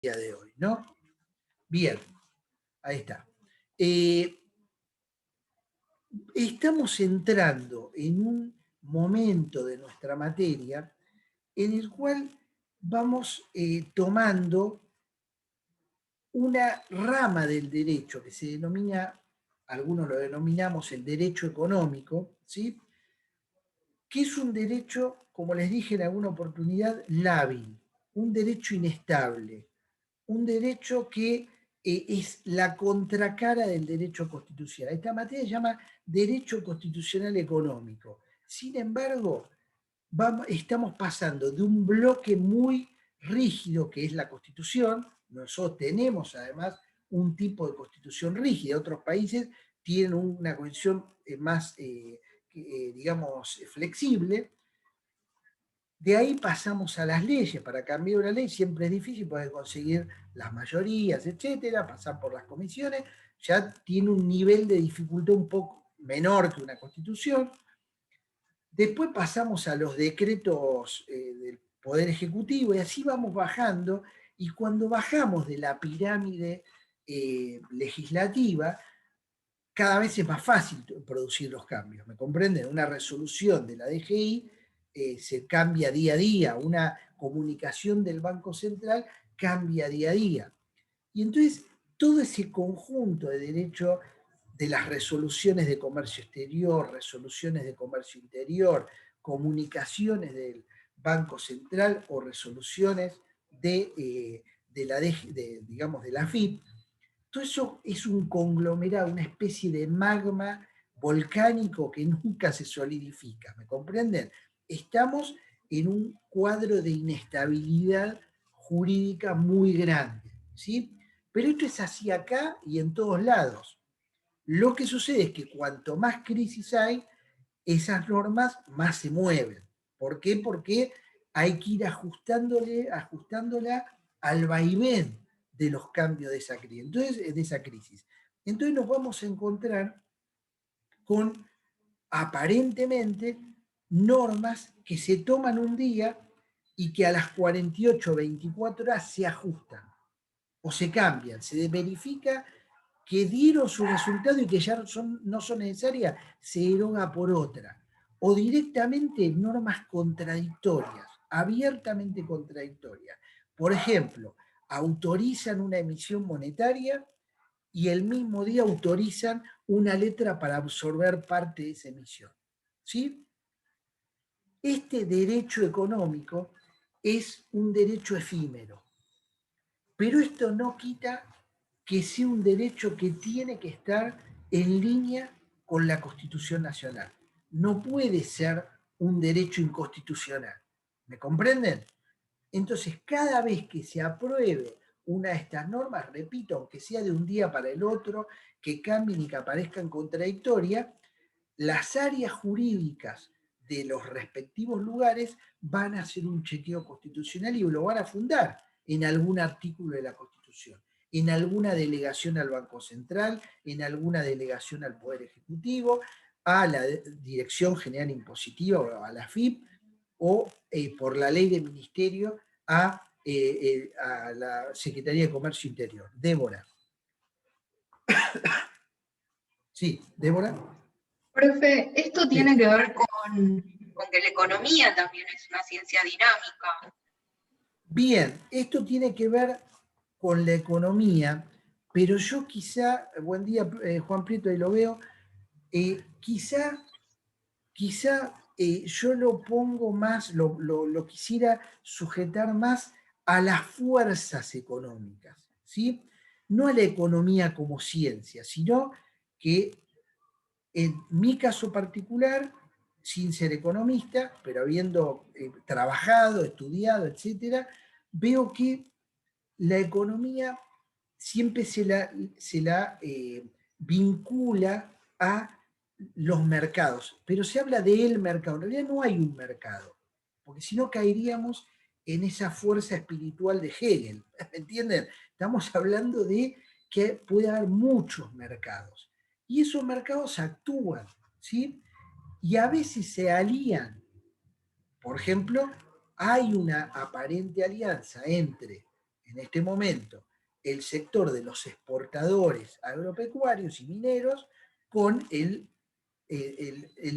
día de hoy, ¿no? Bien, ahí está. Estamos entrando en un momento de nuestra materia en el cual vamos tomando una rama del derecho que se denomina, algunos lo denominamos el derecho económico, ¿sí? Que es un derecho, como les dije en alguna oportunidad, lábil, un derecho inestable, un derecho que es la contracara del derecho constitucional. Esta materia se llama derecho constitucional económico. Sin embargo, estamos pasando de un bloque muy rígido que es la Constitución. Nosotros tenemos además un tipo de constitución rígida. Otros países tienen una constitución más, digamos, flexible. De ahí pasamos a las leyes. Para cambiar una ley siempre es difícil, poder conseguir las mayorías, etcétera, pasar por las comisiones. Ya tiene un nivel de dificultad un poco menor que una constitución. Después pasamos a los decretos del Poder Ejecutivo y así vamos bajando. Y cuando bajamos de la pirámide legislativa, cada vez es más fácil producir los cambios. ¿Me comprenden? Una resolución de la DGI se cambia día a día, una comunicación del Banco Central cambia día a día. Y entonces todo ese conjunto de derecho de las resoluciones de comercio exterior, resoluciones de comercio interior, comunicaciones del Banco Central o resoluciones digamos, de la FIP, todo eso es un conglomerado, una especie de magma volcánico que nunca se solidifica, ¿me comprenden? Estamos en un cuadro de inestabilidad jurídica muy grande, ¿sí? Pero esto es así acá y en todos lados. Lo que sucede es que cuanto más crisis hay, esas normas más se mueven. ¿Por qué? Porque hay que ir ajustándola al vaivén de los cambios de esa crisis. Entonces nos vamos a encontrar con aparentemente normas que se toman un día y que a las 48 o 24 horas se ajustan o se cambian, se verifica que dieron su resultado y que ya no son necesarias, se eroga por otra. O directamente normas contradictorias, abiertamente contradictorias. Por ejemplo, autorizan una emisión monetaria y el mismo día autorizan una letra para absorber parte de esa emisión. ¿Sí? Este derecho económico es un derecho efímero, pero esto no quita que sea un derecho que tiene que estar en línea con la Constitución Nacional. No puede ser un derecho inconstitucional. ¿Me comprenden? Entonces, cada vez que se apruebe una de estas normas, repito, aunque sea de un día para el otro, que cambien y que aparezcan contradictorias, las áreas jurídicas de los respectivos lugares van a hacer un chequeo constitucional y lo van a fundar en algún artículo de la Constitución, en alguna delegación al Banco Central, en alguna delegación al Poder Ejecutivo, a la Dirección General Impositiva o a la FIP, o por la ley de ministerio a la Secretaría de Comercio Interior. Débora. Sí, Débora. Profe, esto Sí. tiene que ver con que la economía también es una ciencia dinámica. Bien, esto tiene que ver con la economía, pero yo quizá, buen día Juan Prieto, ahí lo veo, quizá yo lo pongo más, lo quisiera sujetar más a las fuerzas económicas, ¿sí? No a la economía como ciencia, sino que en mi caso particular, sin ser economista, pero habiendo trabajado, estudiado, etcétera, veo que la economía siempre se la vincula a los mercados, pero se habla del mercado. En realidad no hay un mercado, porque si no caeríamos en esa fuerza espiritual de Hegel. ¿Me entienden? Estamos hablando de que puede haber muchos mercados. Y esos mercados actúan, ¿sí? Y a veces se alían. Por ejemplo, hay una aparente alianza entre en este momento el sector de los exportadores agropecuarios y mineros con el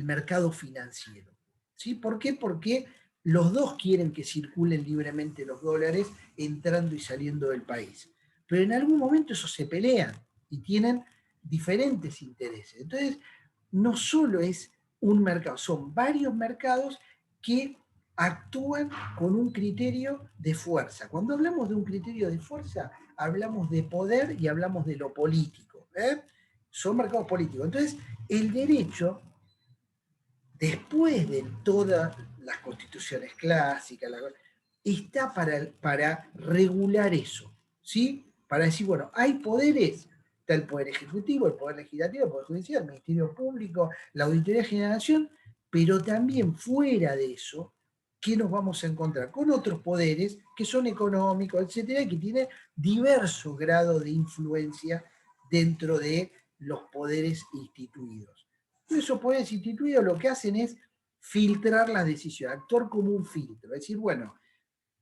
mercado financiero. ¿Sí? ¿Por qué? Porque los dos quieren que circulen libremente los dólares entrando y saliendo del país. Pero en algún momento eso se pelean y tienen diferentes intereses. Entonces, no solo es un mercado, son varios mercados que actúan con un criterio de fuerza. Cuando hablamos de un criterio de fuerza, hablamos de poder y hablamos de lo político. Son mercados políticos. Entonces, el derecho, después de todas las constituciones clásicas, está para regular eso, ¿sí? Para decir, bueno, hay poderes, está el poder ejecutivo, el poder legislativo, el poder judicial, el Ministerio Público, la Auditoría General de la Nación, pero también fuera de eso, ¿qué nos vamos a encontrar? Con otros poderes que son económicos, etcétera, que tienen diversos grados de influencia dentro de los poderes instituidos. Esos poderes instituidos lo que hacen es filtrar las decisiones, actuar como un filtro, es decir, bueno,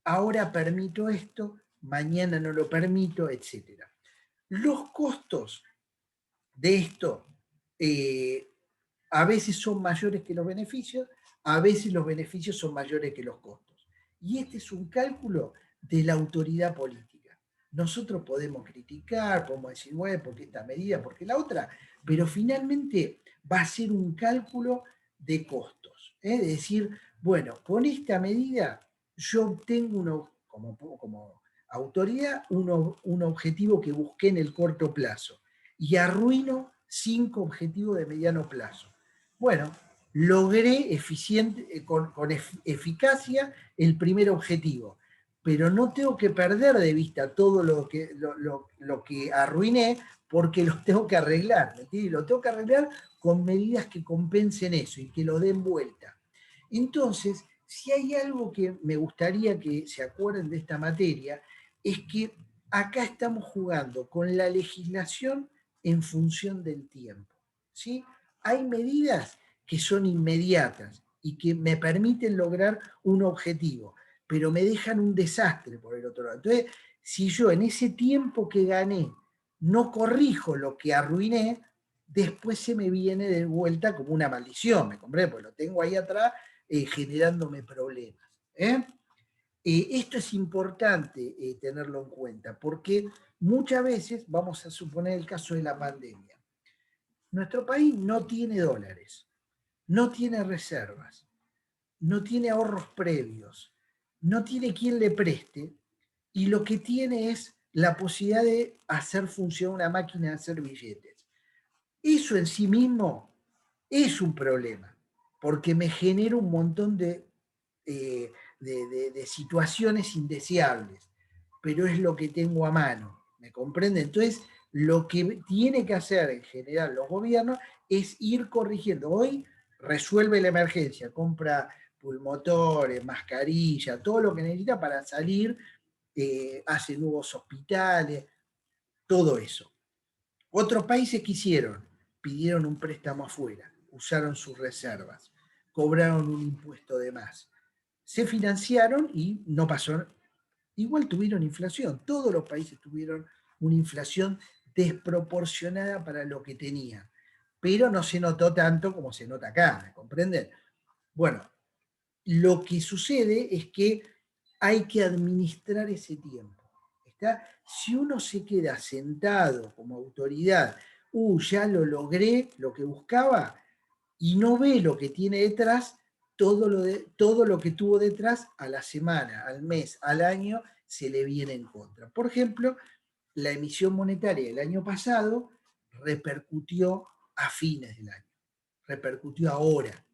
ahora permito esto, mañana no lo permito, etc. Los costos de esto a veces son mayores que los beneficios, a veces los beneficios son mayores que los costos. Y este es un cálculo de la autoridad política. Nosotros podemos criticar, podemos decir, bueno, ¿por qué esta medida? ¿Por qué la otra? Pero finalmente va a ser un cálculo de costos. De decir, bueno, con esta medida yo obtengo como autoridad un objetivo que busqué en el corto plazo y arruino 5 objetivos de mediano plazo. Bueno, logré con eficacia el primer objetivo, pero no tengo que perder de vista todo lo que arruiné porque los tengo que arreglar, ¿me entiendes? Lo tengo que arreglar con medidas que compensen eso y que lo den vuelta. Entonces, si hay algo que me gustaría que se acuerden de esta materia, es que acá estamos jugando con la legislación en función del tiempo, ¿sí? Hay medidas que son inmediatas y que me permiten lograr un objetivo, pero me dejan un desastre por el otro lado. Entonces, si yo en ese tiempo que gané no corrijo lo que arruiné, después se me viene de vuelta como una maldición, ¿me comprende? Porque lo tengo ahí atrás generándome problemas. Esto es importante tenerlo en cuenta, porque muchas veces, vamos a suponer el caso de la pandemia, nuestro país no tiene dólares, no tiene reservas, no tiene ahorros previos, no tiene quien le preste, y lo que tiene es la posibilidad de hacer funcionar una máquina de hacer billetes. Eso en sí mismo es un problema, porque me genera un montón de situaciones indeseables, pero es lo que tengo a mano, ¿me comprende? Entonces, lo que tiene que hacer en general los gobiernos es ir corrigiendo. Hoy resuelve la emergencia, compra pulmotores, mascarilla, todo lo que necesita para salir, hace nuevos hospitales, todo eso. Otros países que hicieron, pidieron un préstamo afuera, usaron sus reservas, cobraron un impuesto de más, se financiaron y no pasó. Igual tuvieron inflación, todos los países tuvieron una inflación desproporcionada para lo que tenían, pero no se notó tanto como se nota acá, ¿me comprenden? Bueno, lo que sucede es que hay que administrar ese tiempo. ¿Está? Si uno se queda sentado como autoridad, ya lo logré, lo que buscaba, y no ve lo que tiene detrás, todo lo que tuvo detrás a la semana, al mes, al año, se le viene en contra. Por ejemplo, la emisión monetaria del año pasado repercutió a fines del año, repercutió ahora,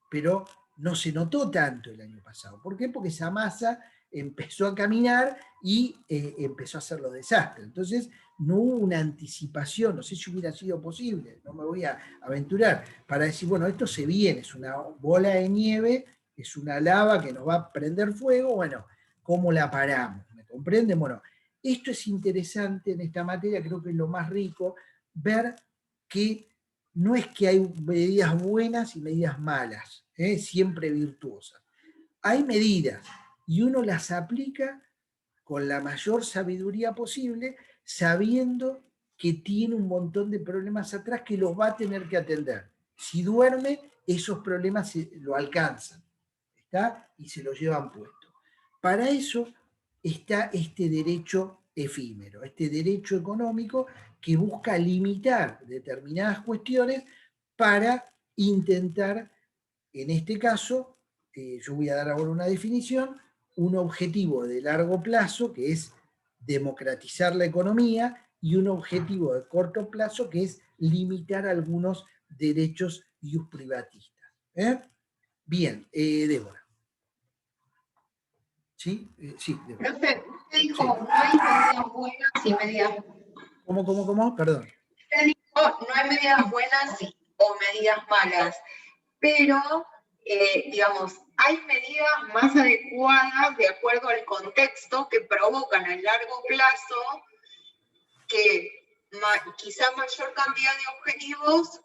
pero no se notó tanto el año pasado. ¿Por qué? Porque esa masa empezó a caminar y empezó a hacer los desastres. Entonces, no hubo una anticipación, no sé si hubiera sido posible, no me voy a aventurar, para decir, bueno, esto se viene, es una bola de nieve, es una lava que nos va a prender fuego, bueno, ¿cómo la paramos? ¿Me comprenden? Bueno, esto es interesante en esta materia, creo que es lo más rico, ver que no es que hay medidas buenas y medidas malas, siempre virtuosas. Hay medidas y uno las aplica con la mayor sabiduría posible, sabiendo que tiene un montón de problemas atrás que los va a tener que atender. Si duerme, esos problemas lo alcanzan, ¿está? Y se lo llevan puesto. Para eso está este derecho efímero, este derecho económico que busca limitar determinadas cuestiones para intentar, en este caso, yo voy a dar ahora una definición, un objetivo de largo plazo que es democratizar la economía y un objetivo de corto plazo que es limitar algunos derechos ius privatistas. Bien, Débora. ¿Sí? Sí, Débora. Profe, usted dijo, Sí. no hay medidas buenas y medidas... ¿Cómo? Perdón. Usted dijo, no hay medidas buenas o medidas malas, pero, digamos, hay medidas más adecuadas de acuerdo al contexto que provocan a largo plazo que quizá mayor cantidad de objetivos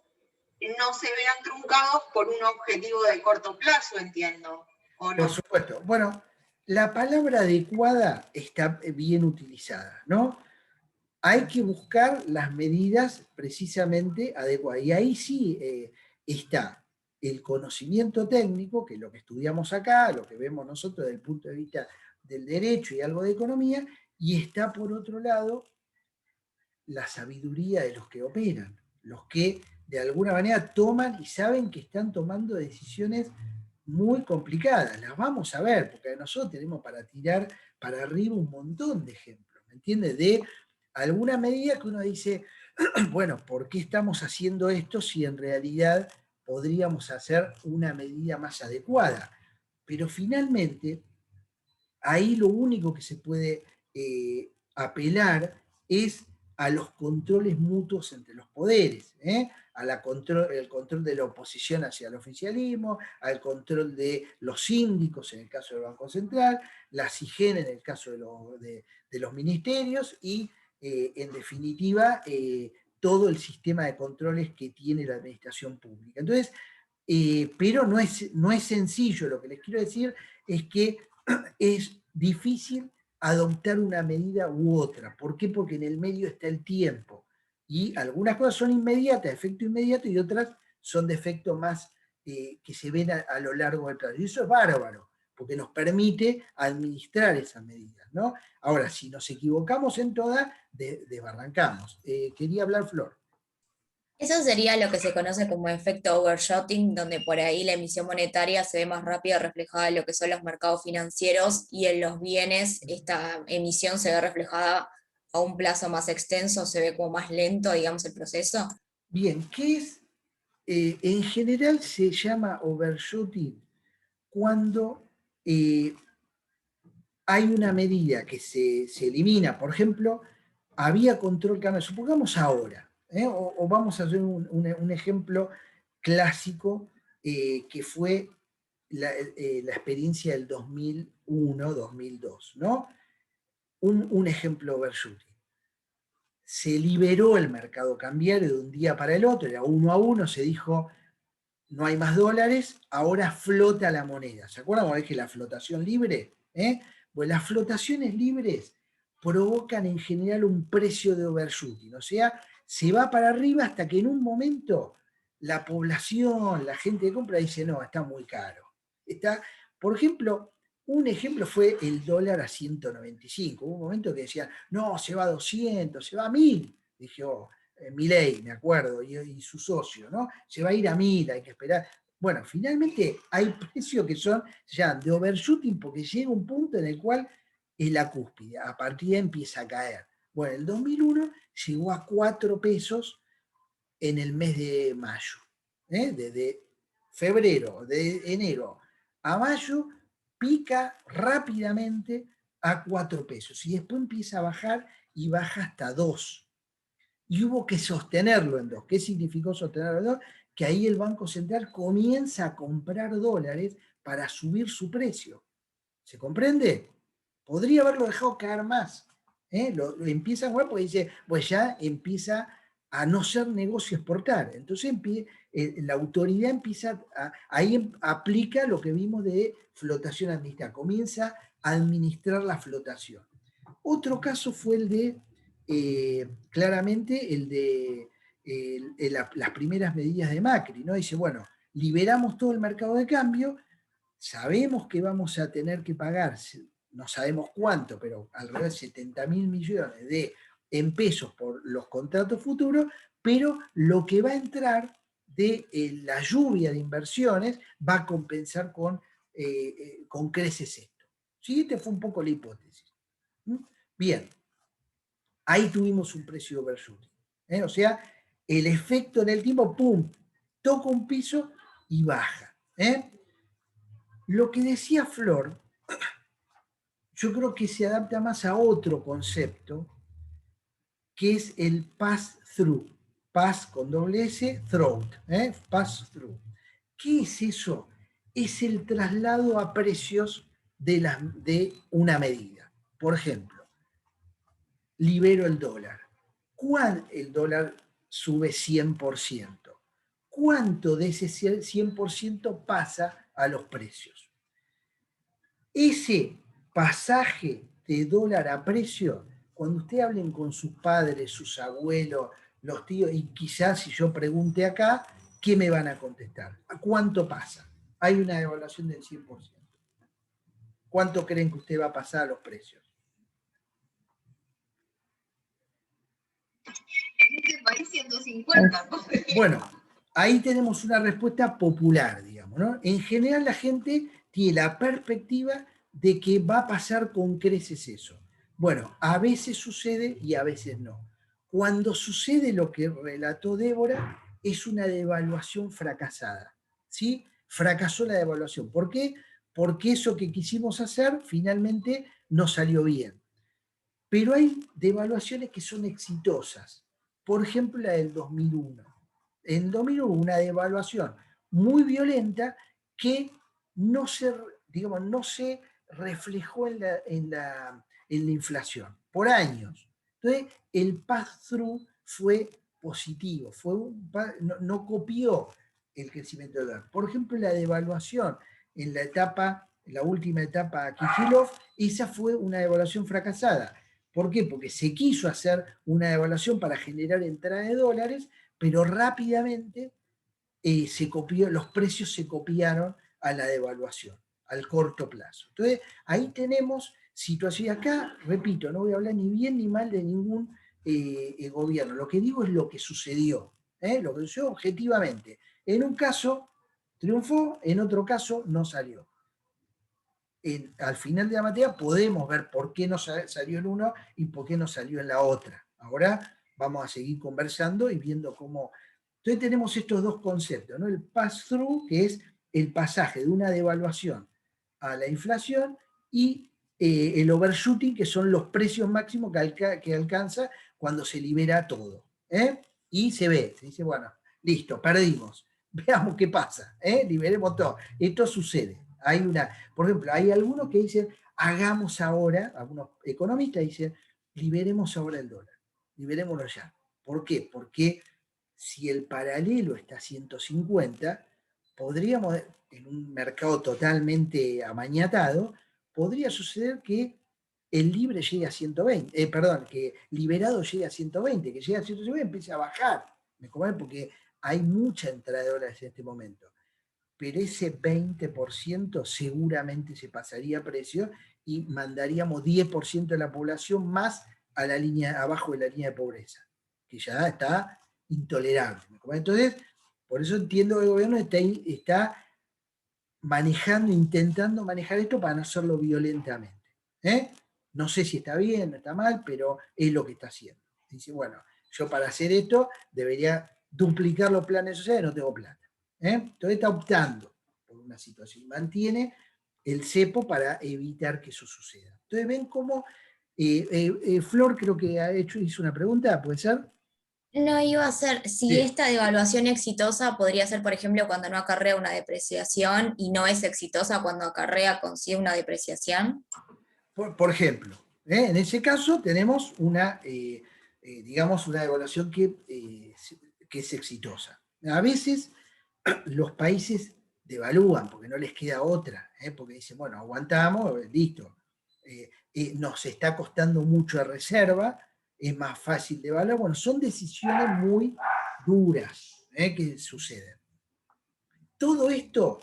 no se vean truncados por un objetivo de corto plazo, entiendo, ¿o Por no? supuesto. Bueno, la palabra adecuada está bien utilizada, ¿no? Hay que buscar las medidas precisamente adecuadas. Y ahí sí está el conocimiento técnico, que es lo que estudiamos acá, lo que vemos nosotros desde el punto de vista del derecho y algo de economía, y está por otro lado la sabiduría de los que operan, los que de alguna manera toman y saben que están tomando decisiones muy complicadas. Las vamos a ver, porque nosotros tenemos para tirar para arriba un montón de ejemplos, ¿me entiendes? De alguna medida que uno dice, bueno, ¿por qué estamos haciendo esto si en realidad podríamos hacer una medida más adecuada? Pero finalmente, ahí lo único que se puede apelar es a los controles mutuos entre los poderes, el control de la oposición hacia el oficialismo, al control de los síndicos en el caso del Banco Central, la SIGEN en el caso de los ministerios y, en definitiva, todo el sistema de controles que tiene la administración pública. Entonces, pero no es sencillo, lo que les quiero decir es que es difícil adoptar una medida u otra. ¿Por qué? Porque en el medio está el tiempo. Y algunas cosas son inmediatas, de efecto inmediato, y otras son de efecto más que se ven a lo largo del plazo. Y eso es bárbaro, porque nos permite administrar esas medidas, ¿no? Ahora, si nos equivocamos en todas, desbarrancamos. Quería hablar Flor. Eso sería lo que se conoce como efecto overshooting, donde por ahí la emisión monetaria se ve más rápida reflejada en lo que son los mercados financieros y en los bienes esta emisión se ve reflejada a un plazo más extenso, se ve como más lento, digamos, el proceso. Bien, ¿qué es? En general se llama overshooting cuando hay una medida que se elimina. Por ejemplo, había control cambiario, supongamos ahora, o vamos a hacer un ejemplo clásico que fue la experiencia del 2001-2002, ¿no? Un ejemplo overshooting. Se liberó el mercado cambiario de un día para el otro, era 1 a 1, se dijo no hay más dólares, ahora flota la moneda. ¿Se acuerdan cuando dije la flotación libre? Pues las flotaciones libres provocan en general un precio de overshooting, o sea, se va para arriba hasta que en un momento la población, la gente que compra dice, no, está muy caro. Por ejemplo, un ejemplo fue el dólar a 195. Hubo un momento que decían, no, se va a 200, se va a 1000. Dije, oh, Milei, me acuerdo, y su socio, ¿no? Se va a ir a 1000, hay que esperar. Bueno, finalmente hay precios que son ya de overshooting porque llega un punto en el cual es la cúspide, a partir de ahí empieza a caer. Bueno, el 2001 llegó a 4 pesos en el mes de mayo, desde febrero, de enero a mayo, pica rápidamente a 4 pesos y después empieza a bajar y baja hasta 2 y hubo que sostenerlo en 2. ¿Qué significó sostenerlo en 2? Que ahí el Banco Central comienza a comprar dólares para subir su precio. ¿Se comprende? Podría haberlo dejado caer más. Lo empieza a jugar porque dice, pues ya empieza a no ser negocio exportar. Entonces la autoridad empieza, ahí aplica lo que vimos de flotación administrativa, comienza a administrar la flotación. Otro caso fue el de, claramente, el de las primeras medidas de Macri, ¿no? Dice, bueno, liberamos todo el mercado de cambio, sabemos que vamos a tener que pagar, no sabemos cuánto, pero alrededor de 70.000 millones en pesos por los contratos futuros, pero lo que va a entrar de la lluvia de inversiones va a compensar con creces esto. ¿Sí? Esta fue un poco la hipótesis. Bien, ahí tuvimos un precio overshooting. O sea, el efecto en el tiempo, ¡pum!, toca un piso y baja. Lo que decía Flor, yo creo que se adapta más a otro concepto, que es el pass-through. Pass con doble S, throat. Pass-through. ¿Qué es eso? Es el traslado a precios de una medida. Por ejemplo, libero el dólar. ¿Cuál el dólar sube 100%? ¿Cuánto de ese 100% pasa a los precios? Ese pasaje de dólar a precio, cuando usted hablen con sus padres, sus abuelos, los tíos, y quizás si yo pregunte acá, ¿qué me van a contestar? ¿A cuánto pasa? Hay una devaluación del 100%. ¿Cuánto creen que usted va a pasar a los precios? En este país 150. Bueno, ahí tenemos una respuesta popular, digamos, ¿no? En general la gente tiene la perspectiva de que va a pasar con creces eso. Bueno, a veces sucede y a veces no. Cuando sucede lo que relató Débora, es una devaluación fracasada, ¿sí? Fracasó la devaluación. ¿Por qué? Porque eso que quisimos hacer finalmente no salió bien. Pero hay devaluaciones que son exitosas. Por ejemplo, la del 2001. En 2001 una devaluación muy violenta que no se, digamos, no se reflejó en la inflación por años. Entonces, el pass-through fue positivo, no copió el crecimiento del dólar. Por ejemplo, la devaluación en la última etapa Kicillof, esa fue una devaluación fracasada. ¿Por qué? Porque se quiso hacer una devaluación para generar entrada de dólares, pero rápidamente los precios se copiaron a la devaluación, al corto plazo. Entonces, ahí tenemos situaciones. Acá, repito, no voy a hablar ni bien ni mal de ningún gobierno. Lo que digo es lo que sucedió, lo que sucedió objetivamente. En un caso triunfó, en otro caso no salió. Al final de la materia podemos ver por qué no salió en uno y por qué no salió en la otra. Ahora vamos a seguir conversando y viendo cómo. Entonces tenemos estos dos conceptos, ¿no? El pass-through, que es el pasaje de una devaluación a la inflación, y el overshooting, que son los precios máximos que alcanza cuando se libera todo. Y se dice, bueno, listo, perdimos. Veamos qué pasa, liberemos todo. Esto sucede. Por ejemplo, hay algunos que dicen, hagamos ahora, algunos economistas dicen, liberemos ahora el dólar, liberémoslo ya. ¿Por qué? Porque si el paralelo está a 150, podríamos, en un mercado totalmente amañatado, podría suceder que el libre llegue a 120, que liberado llegue a 120, que llegue a 150 y empiece a bajar. ¿Me comprenden? Porque hay mucha entrada de dólares en este momento. Pero ese 20% seguramente se pasaría a precio y mandaríamos 10% de la población más a la línea, abajo de la línea de pobreza, que ya está intolerable. Entonces, por eso entiendo que el gobierno está manejando, intentando manejar esto para no hacerlo violentamente. No sé si está bien o está mal, pero es lo que está haciendo. Dice, bueno, yo para hacer esto debería duplicar los planes sociales, no tengo plata. Entonces está optando por una situación y mantiene el cepo para evitar que eso suceda. Entonces ven cómo Flor creo que hizo una pregunta, ¿puede ser? No iba a ser, si Sí. esta devaluación exitosa podría ser, por ejemplo, cuando no acarrea una depreciación y no es exitosa cuando acarrea consigue una depreciación. Por ejemplo, en ese caso tenemos digamos, una devaluación que es exitosa. A veces los países devalúan porque no les queda otra, porque dicen, bueno, aguantamos, listo. nos está costando mucho de reserva, es más fácil de evaluar. Bueno, son decisiones muy duras que suceden. Todo esto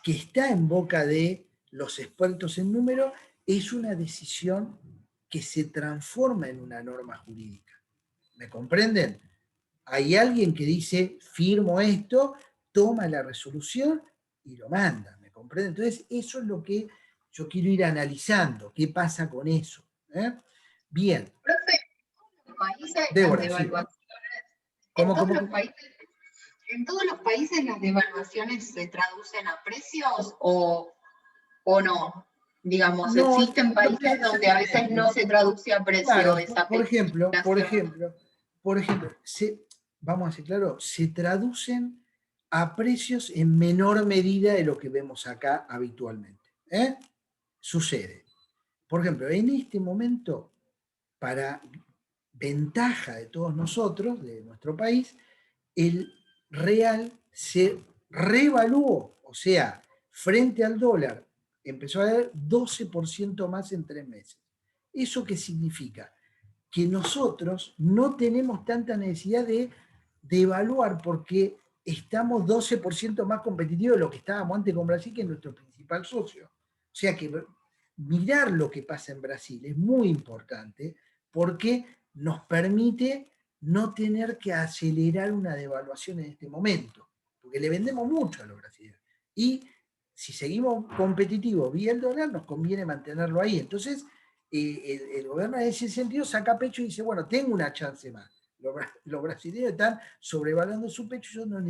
que está en boca de los expertos en número es una decisión que se transforma en una norma jurídica. ¿Me comprenden? Hay alguien que dice, firmo esto, toma la resolución y lo manda, ¿me comprenden? Entonces, eso es lo que yo quiero ir analizando, qué pasa con eso. Bien. Profe, ¿en países las Débora, sí. devaluaciones, ¿Cómo? en todos los países las devaluaciones se traducen a precios o no? Digamos, No, existen no países donde a veces no se traduce a precio claro, esa por ejemplo, pequeñación. vamos a decir claro, se traducen a precios en menor medida de lo que vemos acá habitualmente. Sucede. Por ejemplo, en este momento, para ventaja de todos nosotros, de nuestro país, el real se revaluó, o sea, frente al dólar, empezó a haber 12% más en 3 meses. ¿Eso qué significa? Que nosotros no tenemos tanta necesidad de evaluar porque estamos 12% más competitivos de lo que estábamos antes con Brasil, que es nuestro principal socio. O sea que mirar lo que pasa en Brasil es muy importante porque nos permite no tener que acelerar una devaluación en este momento, porque le vendemos mucho a los brasileños. Y si seguimos competitivos vía el dólar, nos conviene mantenerlo ahí. Entonces, el gobierno en ese sentido saca pecho y dice, bueno, tengo una chance más. Los brasileños están sobrevaluando su pecho, yo no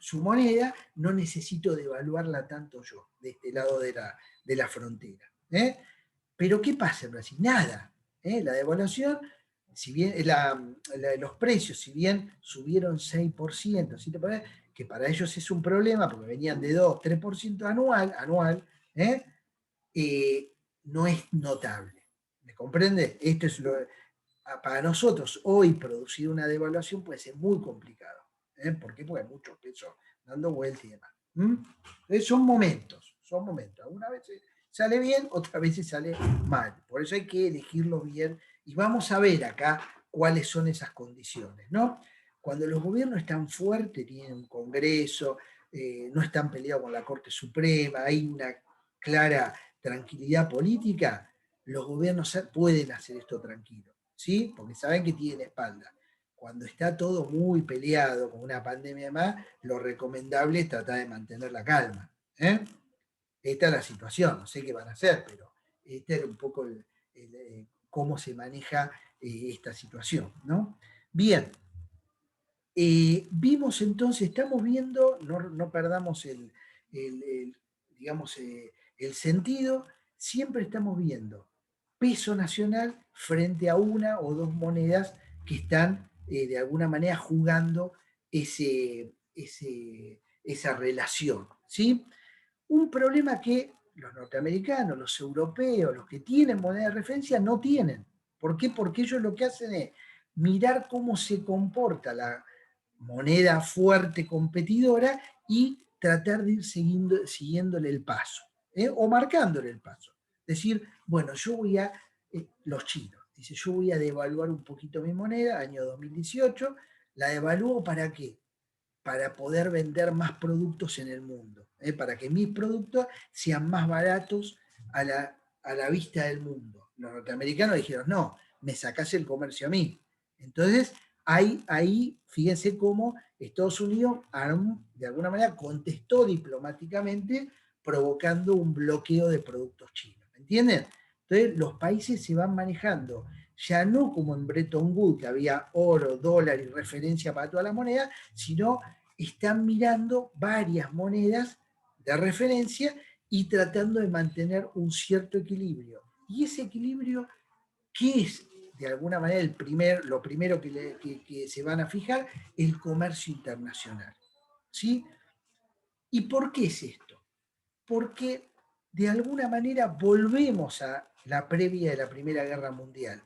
su moneda, no necesito devaluarla tanto yo, de este lado de la frontera. Pero ¿qué pasa en Brasil? Nada. La devaluación, si bien los precios, si bien subieron 6%, 7%, que para ellos es un problema, porque venían de 2, 3% anual, no es notable. ¿Me comprende? Esto es para nosotros hoy producir una devaluación puede ser muy complicado. ¿Por qué? Porque hay muchos pesos dando vuelta y demás. Entonces son momentos. Algunas veces sale bien, otras veces sale mal. Por eso hay que elegirlo bien. Y vamos a ver acá cuáles son esas condiciones, ¿no? Cuando los gobiernos están fuertes, tienen un Congreso, no están peleados con la Corte Suprema, hay una clara tranquilidad política, los gobiernos pueden hacer esto tranquilo, ¿sí? Porque saben que tienen espalda. Cuando está todo muy peleado con una pandemia más, lo recomendable es tratar de mantener la calma. Esta es la situación, no sé qué van a hacer, pero este es un poco cómo se maneja esta situación, ¿no? Bien, vimos entonces, estamos viendo, no perdamos digamos, el sentido, siempre estamos viendo peso nacional frente a una o dos monedas que están de alguna manera jugando esa relación, ¿sí? Un problema que los norteamericanos, los europeos, los que tienen moneda de referencia no tienen. ¿Por qué? Porque ellos lo que hacen es mirar cómo se comporta la moneda fuerte competidora y tratar de ir siguiéndole el paso, o marcándole el paso. Decir, bueno, los chinos, dice, yo voy a devaluar un poquito mi moneda, año 2018, la devalúo ¿para qué? Para poder vender más productos en el mundo, para que mis productos sean más baratos a la vista del mundo. Los norteamericanos dijeron, no, me sacás el comercio a mí. Entonces, ahí fíjense cómo Estados Unidos, de alguna manera, contestó diplomáticamente, provocando un bloqueo de productos chinos. ¿Me entienden? Entonces, los países se van manejando, ya no como en Bretton Woods, que había oro, dólar y referencia para toda la moneda, sino están mirando varias monedas de referencia y tratando de mantener un cierto equilibrio. Y ese equilibrio, ¿qué es? De alguna manera, lo primero que se van a fijar, el comercio internacional. ¿Sí? ¿Y por qué es esto? Porque de alguna manera volvemos a la previa de la Primera Guerra Mundial.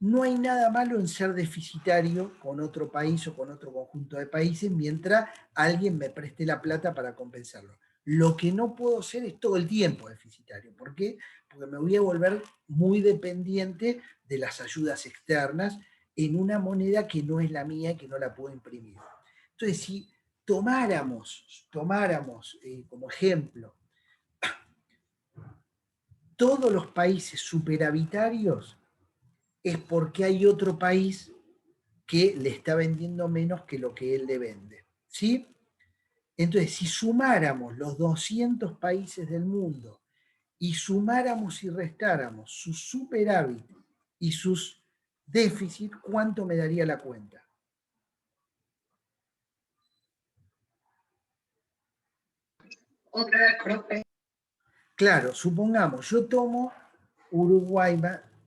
No hay nada malo en ser deficitario con otro país o con otro conjunto de países mientras alguien me preste la plata para compensarlo. Lo que no puedo ser es todo el tiempo deficitario. ¿Por qué? Porque me voy a volver muy dependiente de las ayudas externas en una moneda que no es la mía y que no la puedo imprimir. Entonces, si tomáramos como ejemplo todos los países superavitarios, es porque hay otro país que le está vendiendo menos que lo que él le vende. ¿Sí? Entonces, si sumáramos los 200 países del mundo y sumáramos y restáramos sus superávit y sus déficits, ¿cuánto me daría la cuenta? Otra vez, profe. Claro, supongamos, yo tomo Uruguay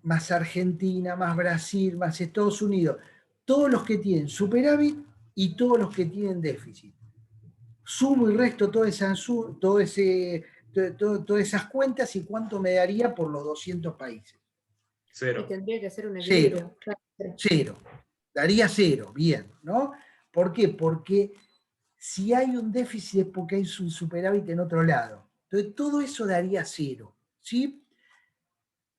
más Argentina, más Brasil, más Estados Unidos, todos los que tienen superávit y todos los que tienen déficit. Sumo y resto todas esas cuentas y cuánto me daría por los 200 países. Cero. Y tendría que ser un equilibrio. Cero. Daría cero, bien, ¿no? ¿Por qué? Porque si hay un déficit es porque hay un superávit en otro lado. Entonces todo eso daría cero, ¿sí?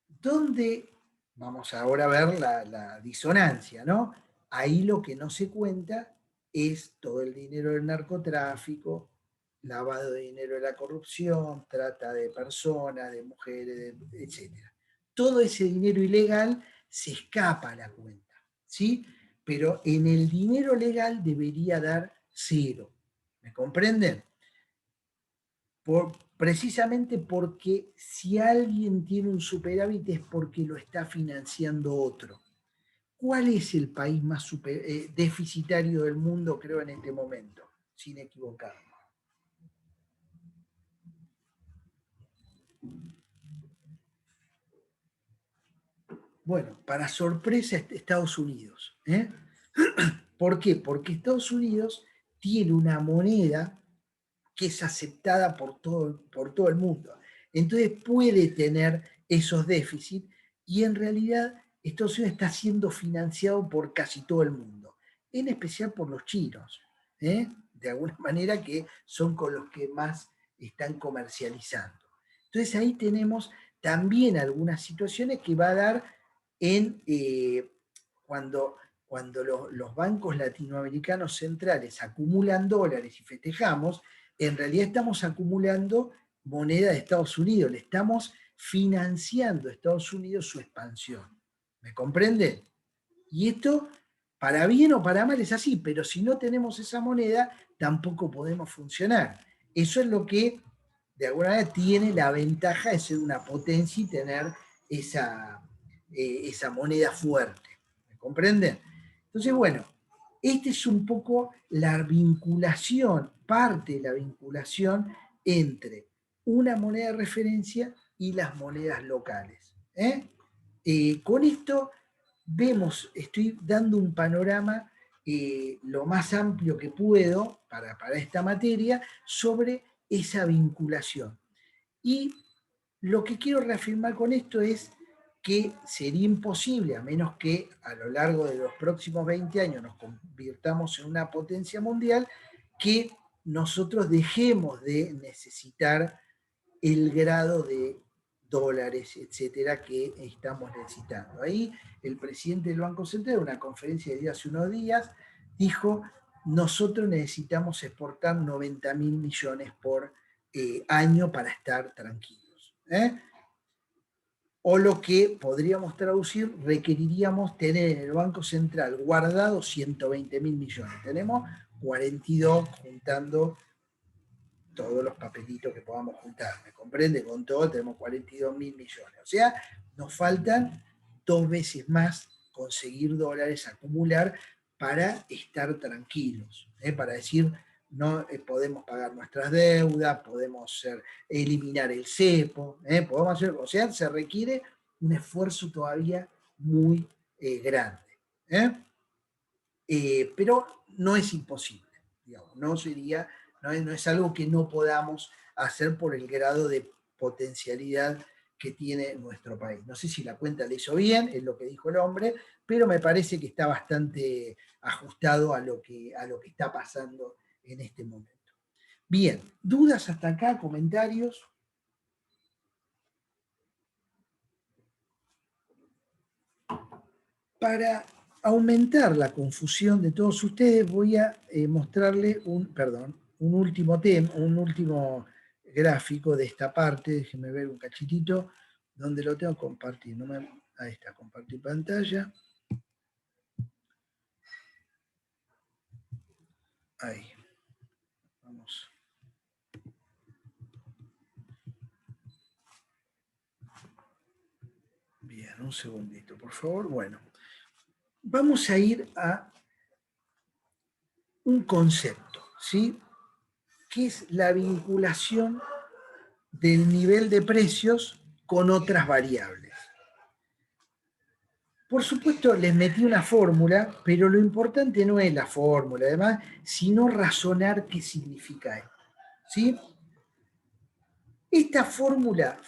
¿Dónde? Vamos ahora a ver la disonancia, ¿no? Ahí lo que no se cuenta es todo el dinero del narcotráfico, lavado de dinero de la corrupción, trata de personas, de mujeres, etc. Todo ese dinero ilegal se escapa a la cuenta, ¿sí? Pero en el dinero legal debería dar cero. ¿Me comprenden? Precisamente porque si alguien tiene un superávit es porque lo está financiando otro. ¿Cuál es el país más deficitario del mundo, creo, en este momento? Sin equivocarme. Bueno, para sorpresa, Estados Unidos. ¿Eh? ¿Por qué? Porque Estados Unidos tiene una moneda que es aceptada por todo el mundo. Entonces puede tener esos déficits y en realidad Estados Unidos está siendo financiado por casi todo el mundo, en especial por los chinos, de alguna manera que son con los que más están comercializando. Entonces ahí tenemos también algunas situaciones que va a dar en cuando los bancos latinoamericanos centrales acumulan dólares y festejamos, en realidad estamos acumulando moneda de Estados Unidos, le estamos financiando a Estados Unidos su expansión. ¿Me comprende? Y esto, para bien o para mal, es así, pero si no tenemos esa moneda, tampoco podemos funcionar. Eso es lo que, de alguna manera, tiene la ventaja de ser una potencia y tener esa moneda fuerte. ¿Me comprenden? Entonces, bueno, esta es un poco la vinculación, parte de la vinculación entre una moneda de referencia y las monedas locales. Con esto vemos, estoy dando un panorama lo más amplio que puedo para esta materia sobre esa vinculación. Y lo que quiero reafirmar con esto es que sería imposible, a menos que a lo largo de los próximos 20 años nos convirtamos en una potencia mundial, que nosotros dejemos de necesitar el grado de dólares, etcétera, que estamos necesitando. Ahí el presidente del Banco Central, en una conferencia de hace unos días, dijo, nosotros necesitamos exportar 90.000 millones por año para estar tranquilos. O lo que podríamos traducir, requeriríamos tener en el Banco Central guardado 120.000 millones. Tenemos 42 juntando todos los papelitos que podamos juntar. ¿Me comprende? Con todo tenemos 42.000 millones. O sea, nos faltan 2 veces más conseguir dólares, acumular para estar tranquilos. Para decir, no podemos pagar nuestras deudas, podemos eliminar el cepo, podemos hacer, o sea, se requiere un esfuerzo todavía muy grande. Pero no es imposible, digamos, no es algo que no podamos hacer por el grado de potencialidad que tiene nuestro país. No sé si la cuenta le hizo bien, es lo que dijo el hombre, pero me parece que está bastante ajustado a lo que está pasando en este momento. Bien, ¿dudas hasta acá? ¿Comentarios? Para aumentar la confusión de todos ustedes, voy a mostrarle un último gráfico de esta parte. Déjenme ver un cachitito donde lo tengo que compartir. Ahí está, compartir pantalla. Ahí. Vamos. Bien, un segundito, por favor. Bueno, vamos a ir a un concepto, ¿sí? Que es la vinculación del nivel de precios con otras variables. Por supuesto, les metí una fórmula, pero lo importante no es la fórmula, además, sino razonar qué significa esto, ¿sí? Esta fórmula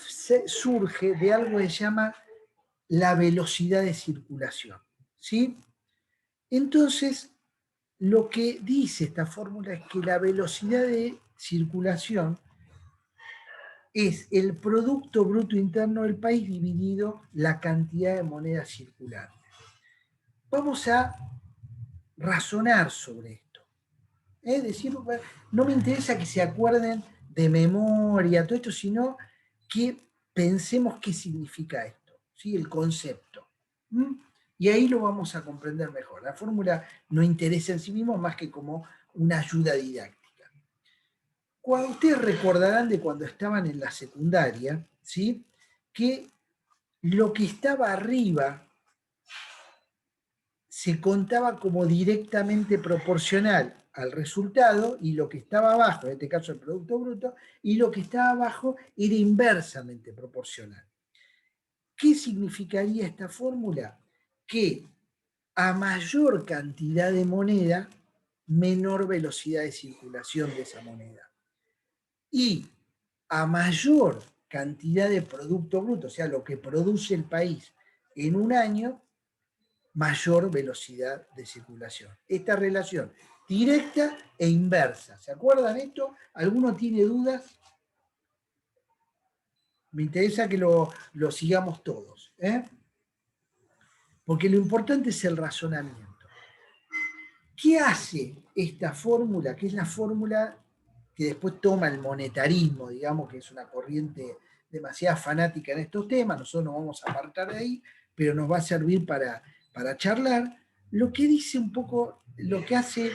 surge de algo que se llama la velocidad de circulación, ¿sí? Entonces, lo que dice esta fórmula es que la velocidad de circulación es el Producto Bruto Interno del país dividido la cantidad de moneda circulante. Vamos a razonar sobre esto. Es decir, no me interesa que se acuerden de memoria, todo esto, sino que pensemos qué significa esto, ¿sí? El concepto. Y ahí lo vamos a comprender mejor. La fórmula no interesa en sí mismo más que como una ayuda didáctica. Cuando ustedes recordarán de cuando estaban en la secundaria, ¿sí? Que lo que estaba arriba se contaba como directamente proporcional al resultado y lo que estaba abajo, en este caso el Producto Bruto, y lo que estaba abajo era inversamente proporcional. ¿Qué significaría esta fórmula? Que a mayor cantidad de moneda, menor velocidad de circulación de esa moneda. Y a mayor cantidad de Producto Bruto, o sea, lo que produce el país en un año, mayor velocidad de circulación. Esta relación directa e inversa. ¿Se acuerdan esto? ¿Alguno tiene dudas? Me interesa que lo sigamos todos, ¿eh? Porque lo importante es el razonamiento. ¿Qué hace esta fórmula? Que es la fórmula que después toma el monetarismo, digamos que es una corriente demasiado fanática en estos temas, nosotros nos vamos a apartar de ahí, pero nos va a servir para charlar. Lo que dice un poco, lo que hace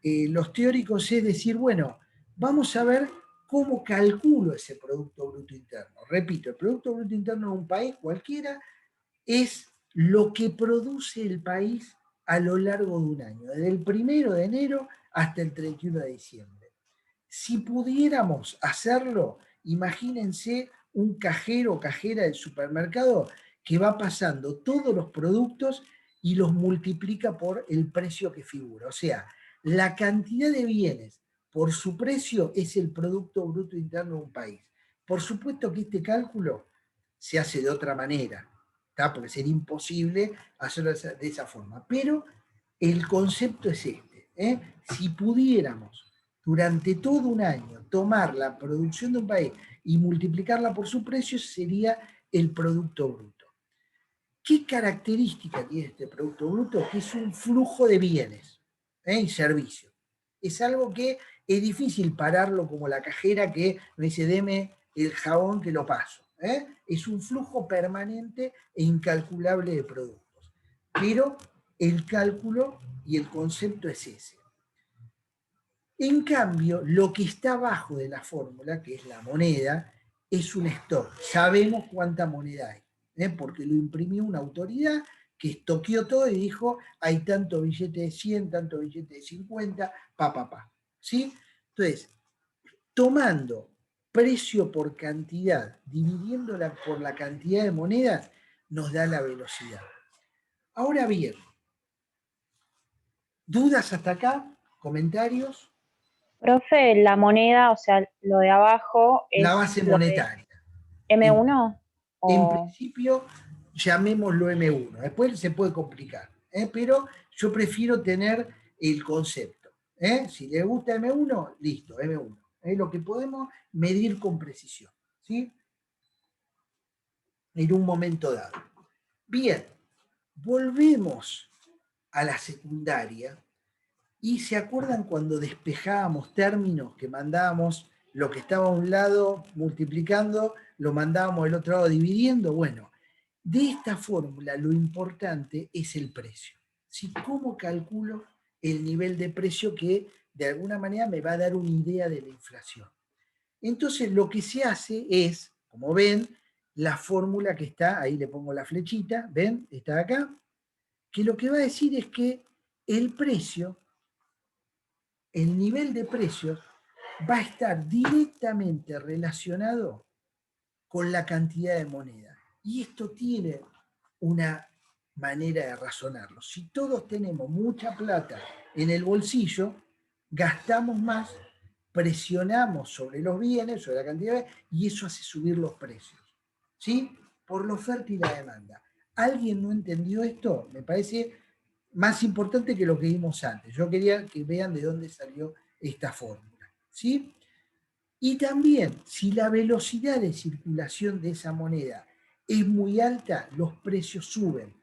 los teóricos es decir, bueno, vamos a ver cómo calculo ese Producto Bruto Interno. Repito, el Producto Bruto Interno de un país cualquiera es lo que produce el país a lo largo de un año, desde el 1 de enero hasta el 31 de diciembre. Si pudiéramos hacerlo, imagínense un cajero o cajera del supermercado que va pasando todos los productos y los multiplica por el precio que figura. O sea, la cantidad de bienes por su precio es el Producto Bruto Interno de un país. Por supuesto que este cálculo se hace de otra manera, ¿tá? Porque sería imposible hacerlo de esa forma. Pero el concepto es este, ¿eh? Si pudiéramos durante todo un año tomar la producción de un país y multiplicarla por su precio, sería el Producto Bruto. ¿Qué característica tiene este Producto Bruto? Que es un flujo de bienes y servicios. Es algo que es difícil pararlo como la cajera que me dice, deme el jabón que lo paso. Es un flujo permanente e incalculable de productos. Pero el cálculo y el concepto es ese. En cambio, lo que está abajo de la fórmula, que es la moneda, es un stock. Sabemos cuánta moneda hay, porque lo imprimió una autoridad que estoqueó todo y dijo, hay tanto billete de 100, tanto billete de 50, ¿sí? Entonces, tomando precio por cantidad, dividiéndola por la cantidad de monedas, nos da la velocidad. Ahora bien, ¿dudas hasta acá? ¿Comentarios? Profe, la moneda, o sea, lo de abajo es La base lo de monetaria. M1 En o principio, llamémoslo M1. Después se puede complicar, pero yo prefiero tener el concepto. Si les gusta M1, listo, M1. Es lo que podemos medir con precisión, ¿sí? En un momento dado. Bien, volvemos a la secundaria y ¿se acuerdan cuando despejábamos términos que mandábamos lo que estaba a un lado multiplicando, lo mandábamos del otro lado dividiendo? Bueno, de esta fórmula lo importante es el precio. ¿Sí? ¿Cómo calculo el nivel de precio que de alguna manera me va a dar una idea de la inflación? Entonces lo que se hace es, como ven, la fórmula que está, ahí le pongo la flechita, ¿ven? Está acá, que lo que va a decir es que el precio, el nivel de precios, va a estar directamente relacionado con la cantidad de moneda. Y esto tiene una manera de razonarlo. Si todos tenemos mucha plata en el bolsillo, gastamos más, presionamos sobre los bienes, sobre la cantidad, y eso hace subir los precios. ¿Sí? Por la oferta y la demanda. ¿Alguien no entendió esto? Me parece más importante que lo que vimos antes. Yo quería que vean de dónde salió esta fórmula. ¿Sí? Y también, si la velocidad de circulación de esa moneda es muy alta, los precios suben.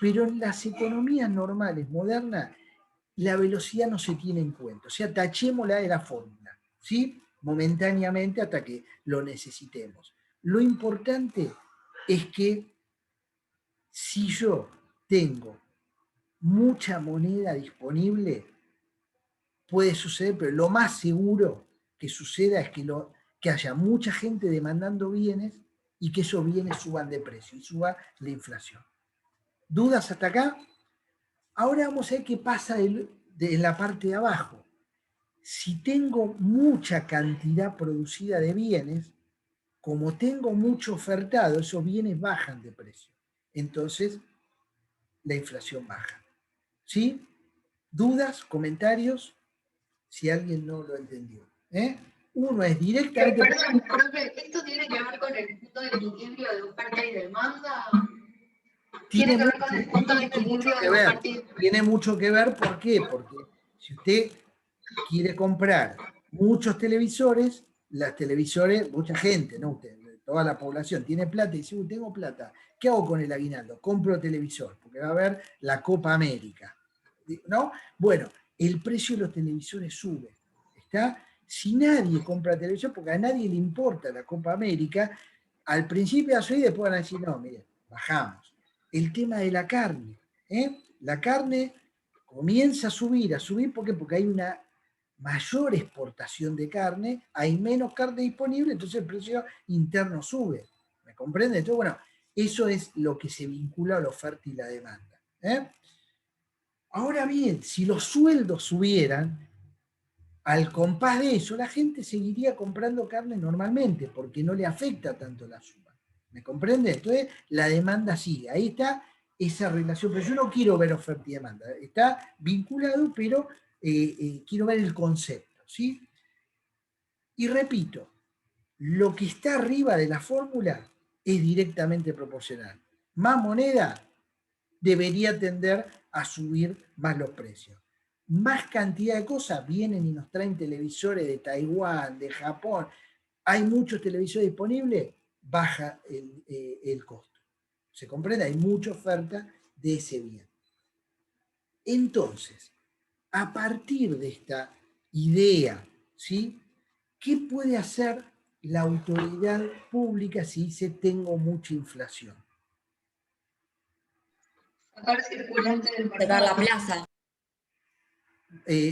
Pero en las economías normales, modernas, la velocidad no se tiene en cuenta. O sea, tachémosla de la fórmula, ¿sí? Momentáneamente hasta que lo necesitemos. Lo importante es que si yo tengo mucha moneda disponible, puede suceder, pero lo más seguro que suceda es que haya mucha gente demandando bienes y que esos bienes suban de precio y suba la inflación. ¿Dudas hasta acá? Ahora vamos a ver qué pasa en la parte de abajo. Si tengo mucha cantidad producida de bienes, como tengo mucho ofertado, esos bienes bajan de precio. Entonces, la inflación baja. ¿Sí? ¿Dudas? ¿Comentarios? Si alguien no lo entendió. Uno es directamente... Perdón, profe, ¿esto tiene que ver con el punto de equilibrio de oferta y demanda? ¿Tiene que ver con el punto de equilibrio de oferta y demanda? Tiene mucho que ver, ¿por qué? Porque si usted quiere comprar muchos televisores, las televisores, mucha gente, ¿no? Usted, toda la población tiene plata y dice, tengo plata, ¿qué hago con el aguinaldo? Compro televisor, porque va a haber la Copa América, ¿no? Bueno, el precio de los televisores sube, ¿está? Si nadie compra televisión, porque a nadie le importa la Copa América, al principio así, después van a decir, no, mire, bajamos. El tema de la carne, la carne comienza a subir, ¿por qué? Porque hay una mayor exportación de carne, hay menos carne disponible, entonces el precio interno sube. ¿Me comprende? Entonces, bueno, eso es lo que se vincula a la oferta y la demanda. Ahora bien, si los sueldos subieran, al compás de eso, la gente seguiría comprando carne normalmente, porque no le afecta tanto la suba. ¿Me comprende? Entonces, la demanda sigue. Ahí está esa relación, pero yo no quiero ver oferta y demanda. Está vinculado, pero quiero ver el concepto, ¿sí? Y repito, lo que está arriba de la fórmula es directamente proporcional. Más moneda debería tender a subir más los precios. Más cantidad de cosas vienen y nos traen televisores de Taiwán, de Japón. Hay muchos televisores disponibles, baja el costo. ¿Se comprende? Hay mucha oferta de ese bien. Entonces, a partir de esta idea, ¿sí? ¿Qué puede hacer la autoridad pública si dice tengo mucha inflación? Sacar circulante del Sacar la mercado. plaza.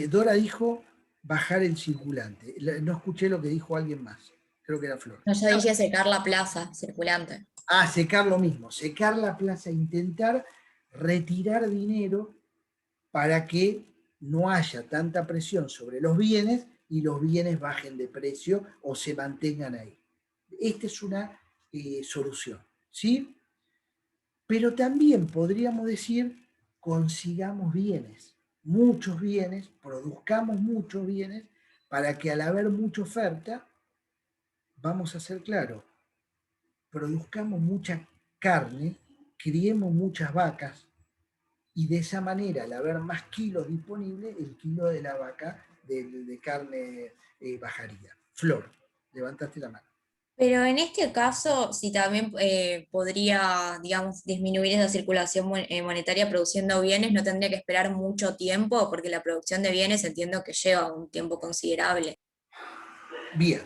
Dora dijo bajar el circulante. No escuché lo que dijo alguien más. Creo que era Flor. No, yo dije secar la plaza circulante. Ah, secar lo mismo. Secar la plaza, intentar retirar dinero para que no haya tanta presión sobre los bienes y los bienes bajen de precio o se mantengan ahí. Esta es una solución, ¿sí? Pero también podríamos decir, consigamos bienes, muchos bienes, produzcamos muchos bienes, para que al haber mucha oferta, vamos a ser claros, produzcamos mucha carne, criemos muchas vacas, y de esa manera, al haber más kilos disponibles, el kilo de la vaca de carne bajaría. Flor, levantaste la mano. Pero en este caso, si también podría, digamos, disminuir esa circulación monetaria produciendo bienes, no tendría que esperar mucho tiempo, porque la producción de bienes entiendo que lleva un tiempo considerable. Bien,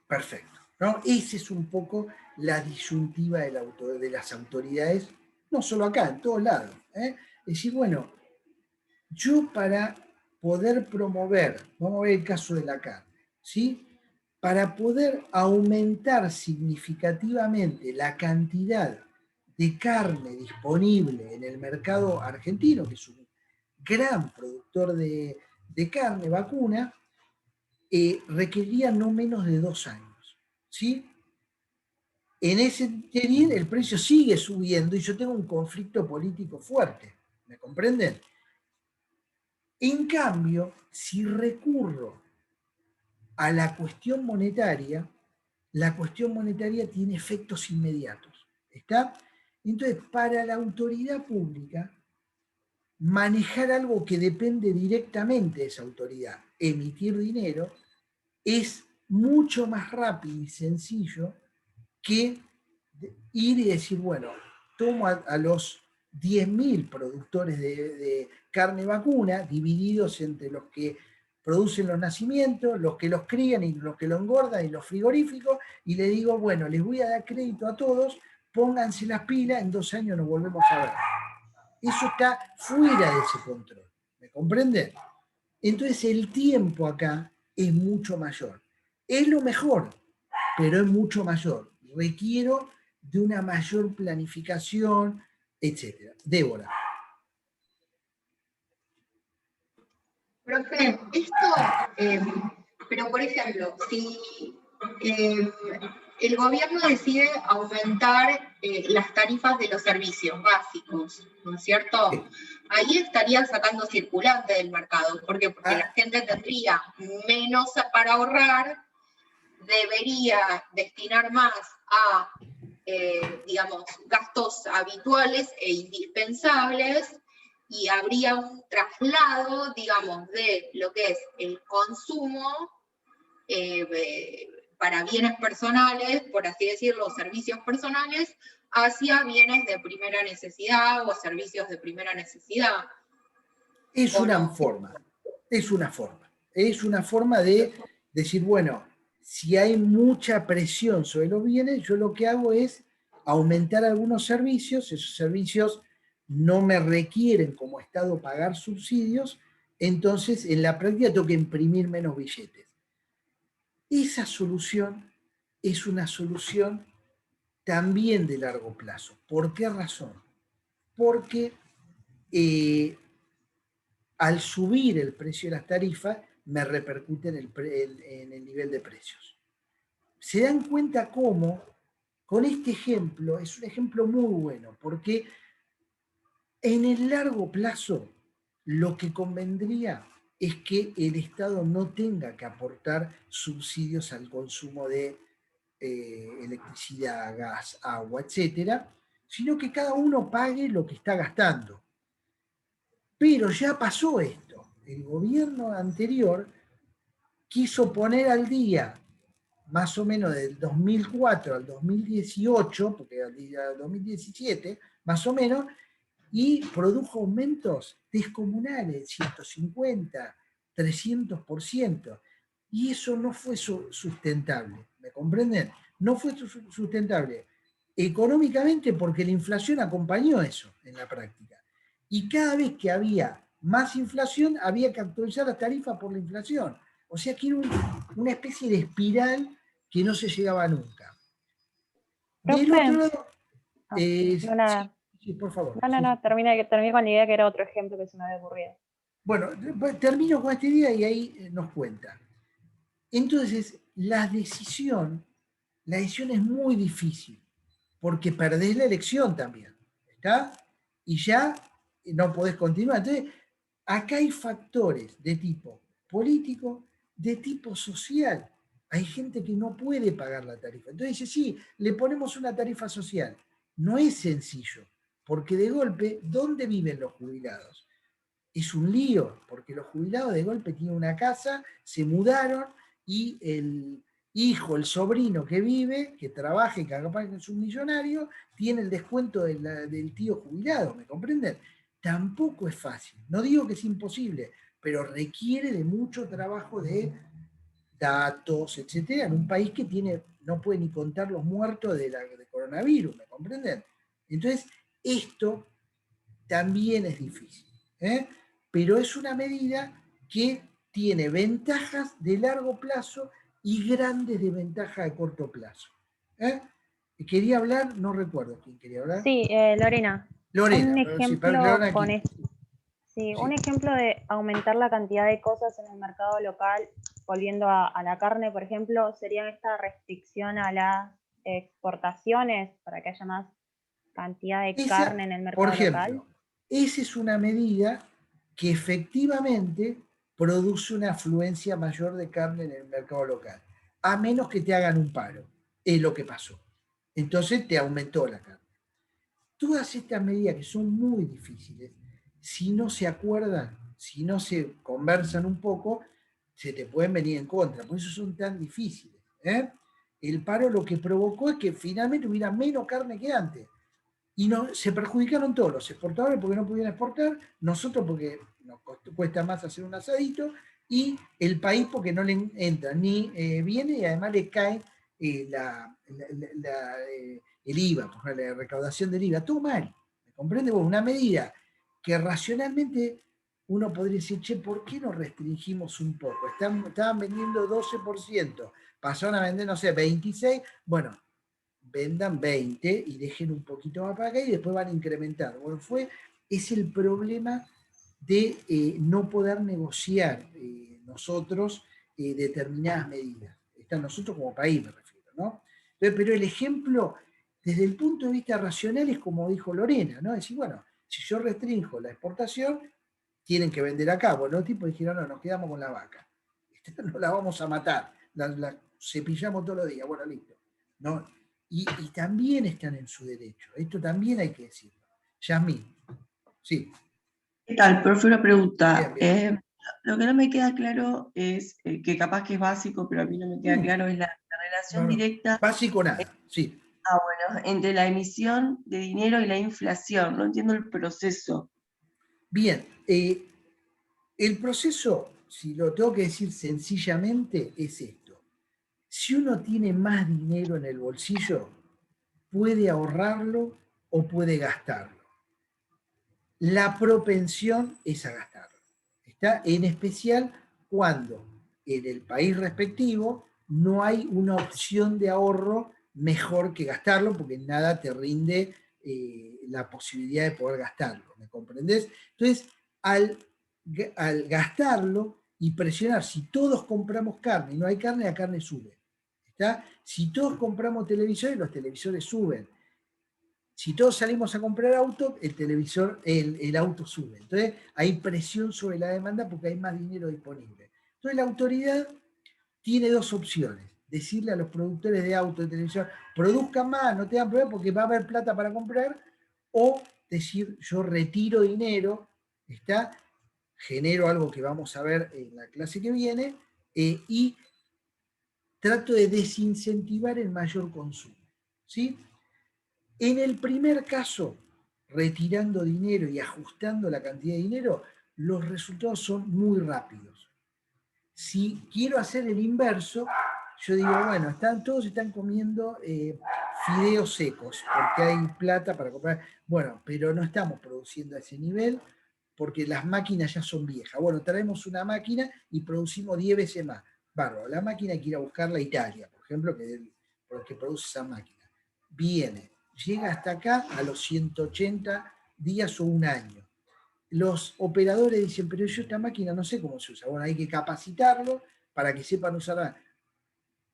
perfecto, ¿no? Esa es un poco la disyuntiva de las autoridades, no solo acá, en todos lados. Es decir, bueno, yo para poder promover, vamos a ver el caso de la carne, ¿sí? Para poder aumentar significativamente la cantidad de carne disponible en el mercado argentino, que es un gran productor de carne vacuna, requeriría no menos de 2 años, ¿sí? En ese interín el precio sigue subiendo y yo tengo un conflicto político fuerte, ¿me comprenden? En cambio, si recurro a la cuestión monetaria tiene efectos inmediatos, ¿está? Entonces, para la autoridad pública, manejar algo que depende directamente de esa autoridad, emitir dinero, es mucho más rápido y sencillo que ir y decir, bueno, tomo a los 10.000 productores de carne vacuna, divididos entre los que producen los nacimientos, los que los crían y los que los engordan y los frigoríficos, y le digo, bueno, les voy a dar crédito a todos, pónganse las pilas, en 2 años nos volvemos a ver. Eso está fuera de ese control, ¿me comprenden? Entonces el tiempo acá es mucho mayor. Es lo mejor, pero es mucho mayor. Requiero de una mayor planificación, etc. Débora. Profe, pero por ejemplo, si eh, el gobierno decide aumentar las tarifas de los servicios básicos, ¿no es cierto? Ahí estaría sacando circulante del mercado. ¿Por qué? Porque la gente tendría menos para ahorrar, debería destinar más a, digamos, gastos habituales e indispensables, y habría un traslado, digamos, de lo que es el consumo para bienes personales, por así decirlo, servicios personales, hacia bienes de primera necesidad o servicios de primera necesidad. Es una forma, es una forma de decir, bueno, si hay mucha presión sobre los bienes, yo lo que hago es aumentar algunos servicios, esos servicios no me requieren como Estado pagar subsidios, entonces en la práctica tengo que imprimir menos billetes. Esa solución es una solución también de largo plazo. ¿Por qué razón? Porque al subir el precio de las tarifas, me repercute en el nivel de precios. ¿Se dan cuenta cómo, con este ejemplo, es un ejemplo muy bueno, porque en el largo plazo lo que convendría es que el Estado no tenga que aportar subsidios al consumo de electricidad, gas, agua, etcétera, sino que cada uno pague lo que está gastando. Pero ya pasó esto. El gobierno anterior quiso poner al día, más o menos del 2004 al 2018, porque al 2017, más o menos, y produjo aumentos descomunales, 150, 300%. Y eso no fue sustentable, ¿me comprenden? No fue sustentable económicamente porque la inflación acompañó eso en la práctica. Y cada vez que había más inflación, había que actualizar las tarifas por la inflación. O sea que era una especie de espiral que no se llegaba nunca. Del Profe, otro lado, no, nada. sí, por favor. No, terminé con la idea que era otro ejemplo que se me había ocurrido. Bueno, termino con este día y ahí nos cuenta. Entonces, la decisión es muy difícil, porque perdés la elección también, ¿está? Y ya no podés continuar. Entonces, acá hay factores de tipo político, de tipo social. Hay gente que no puede pagar la tarifa. Entonces dice, sí, le ponemos una tarifa social. No es sencillo, porque de golpe, ¿dónde viven los jubilados? Es un lío, porque los jubilados de golpe tienen una casa, se mudaron y hijo, el sobrino que vive, que trabaja y que capaz que es un millonario, tiene el descuento del tío jubilado, ¿me comprenden? Tampoco es fácil. No digo que es imposible, pero requiere de mucho trabajo de datos, etcétera, en un país que no puede ni contar los muertos de coronavirus, ¿me comprenden? Entonces, esto también es difícil, ¿eh? Pero es una medida que tiene ventajas de largo plazo y grandes desventajas de corto plazo. ¿Eh? Quería hablar, no recuerdo quién quería hablar. Sí, Lorena, Lorena, un sí, ejemplo Lorena con aquí. sí, Sí. un ejemplo de aumentar la cantidad de cosas en el mercado local, volviendo a la carne, por ejemplo, sería esta restricción a las exportaciones para que haya más cantidad de Esa, carne en el por mercado local. ejemplo, esa es una medida que efectivamente produce una afluencia mayor de carne en el mercado local, a menos que te hagan un paro. Es lo que pasó. Entonces te aumentó la carne. Todas estas medidas que son muy difíciles, si no se acuerdan, si no se conversan un poco, se te pueden venir en contra. Por eso son tan difíciles. ¿Eh? El paro lo que provocó es que finalmente hubiera menos carne que antes. Y no, se perjudicaron todos, los exportadores porque no pudieron exportar, nosotros porque nos cuesta más hacer un asadito, y el país porque no le entra ni viene, y además le cae el IVA, por ejemplo, la recaudación del IVA, todo mal. ¿Me comprende vos? Una medida que racionalmente uno podría decir, che, ¿por qué no restringimos un poco? Estaban vendiendo 12%, pasaron a vender, no sé, 26%, bueno, vendan 20 y dejen un poquito más para acá y después van a incrementar. Bueno, es el problema de no poder negociar nosotros determinadas medidas. Nosotros como país me refiero, ¿no? Entonces, pero el ejemplo, desde el punto de vista racional, es como dijo Lorena, ¿no? Es decir, bueno, si yo restringo la exportación, tienen que vender acá. Bueno, los tipos dijeron, no, nos quedamos con la vaca. No la vamos a matar, la cepillamos todos los días. Bueno, listo. ¿No? Y también están en su derecho. Esto también hay que decirlo. Yasmín, sí. ¿Qué tal, profe? Una pregunta. Bien, bien. Lo que no me queda claro es, que capaz que es básico, pero a mí no me queda claro, es la relación No, no. directa Básico nada, sí. bueno, entre la emisión de dinero y la inflación. No entiendo el proceso. Bien, el proceso, si lo tengo que decir sencillamente, es esto. Si uno tiene más dinero en el bolsillo, puede ahorrarlo o puede gastarlo. La propensión es a gastarlo. ¿Está? En especial cuando en el país respectivo no hay una opción de ahorro mejor que gastarlo, porque nada te rinde la posibilidad de poder gastarlo. ¿Me comprendés? Entonces, al gastarlo y presionar, si todos compramos carne y no hay carne, la carne sube. ¿Está? Si todos compramos televisores, los televisores suben. Si todos salimos a comprar auto, el auto sube. Entonces hay presión sobre la demanda porque hay más dinero disponible. Entonces la autoridad tiene dos opciones. Decirle a los productores de auto, de televisión, produzcan más, no tengan problema porque va a haber plata para comprar, o decir, yo retiro dinero, ¿está? Genero algo que vamos a ver en la clase que viene, y trato de desincentivar el mayor consumo. ¿Sí? En el primer caso, retirando dinero y ajustando la cantidad de dinero, los resultados son muy rápidos. Si quiero hacer el inverso, yo digo, bueno, todos están comiendo fideos secos, porque hay plata para comprar. Bueno, pero no estamos produciendo a ese nivel, porque las máquinas ya son viejas. Bueno, traemos una máquina y producimos 10 veces más. Bárbaro, la máquina hay que ir a buscarla a Italia, por ejemplo, que produce esa máquina. Viene, llega hasta acá a los 180 días o un año. Los operadores dicen, pero yo esta máquina no sé cómo se usa. Bueno, hay que capacitarlo para que sepan usarla.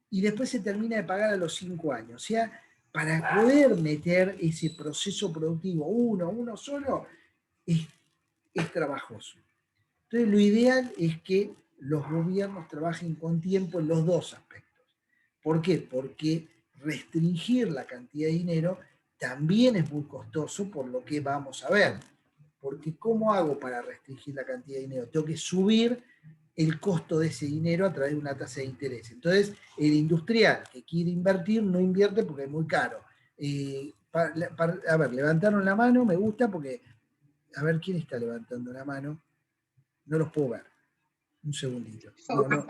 Y después se termina de pagar a los 5 años. O sea, para poder meter ese proceso productivo uno solo, es trabajoso. Entonces, lo ideal es que los gobiernos trabajen con tiempo en los dos aspectos. ¿Por qué? Porque restringir la cantidad de dinero también es muy costoso, por lo que vamos a ver. Porque ¿cómo hago para restringir la cantidad de dinero? Tengo que subir el costo de ese dinero a través de una tasa de interés. Entonces, el industrial que quiere invertir no invierte porque es muy caro. A ver, levantaron la mano, me gusta porque, a ver, ¿quién está levantando la mano? No los puedo ver. Un segundito. No, no.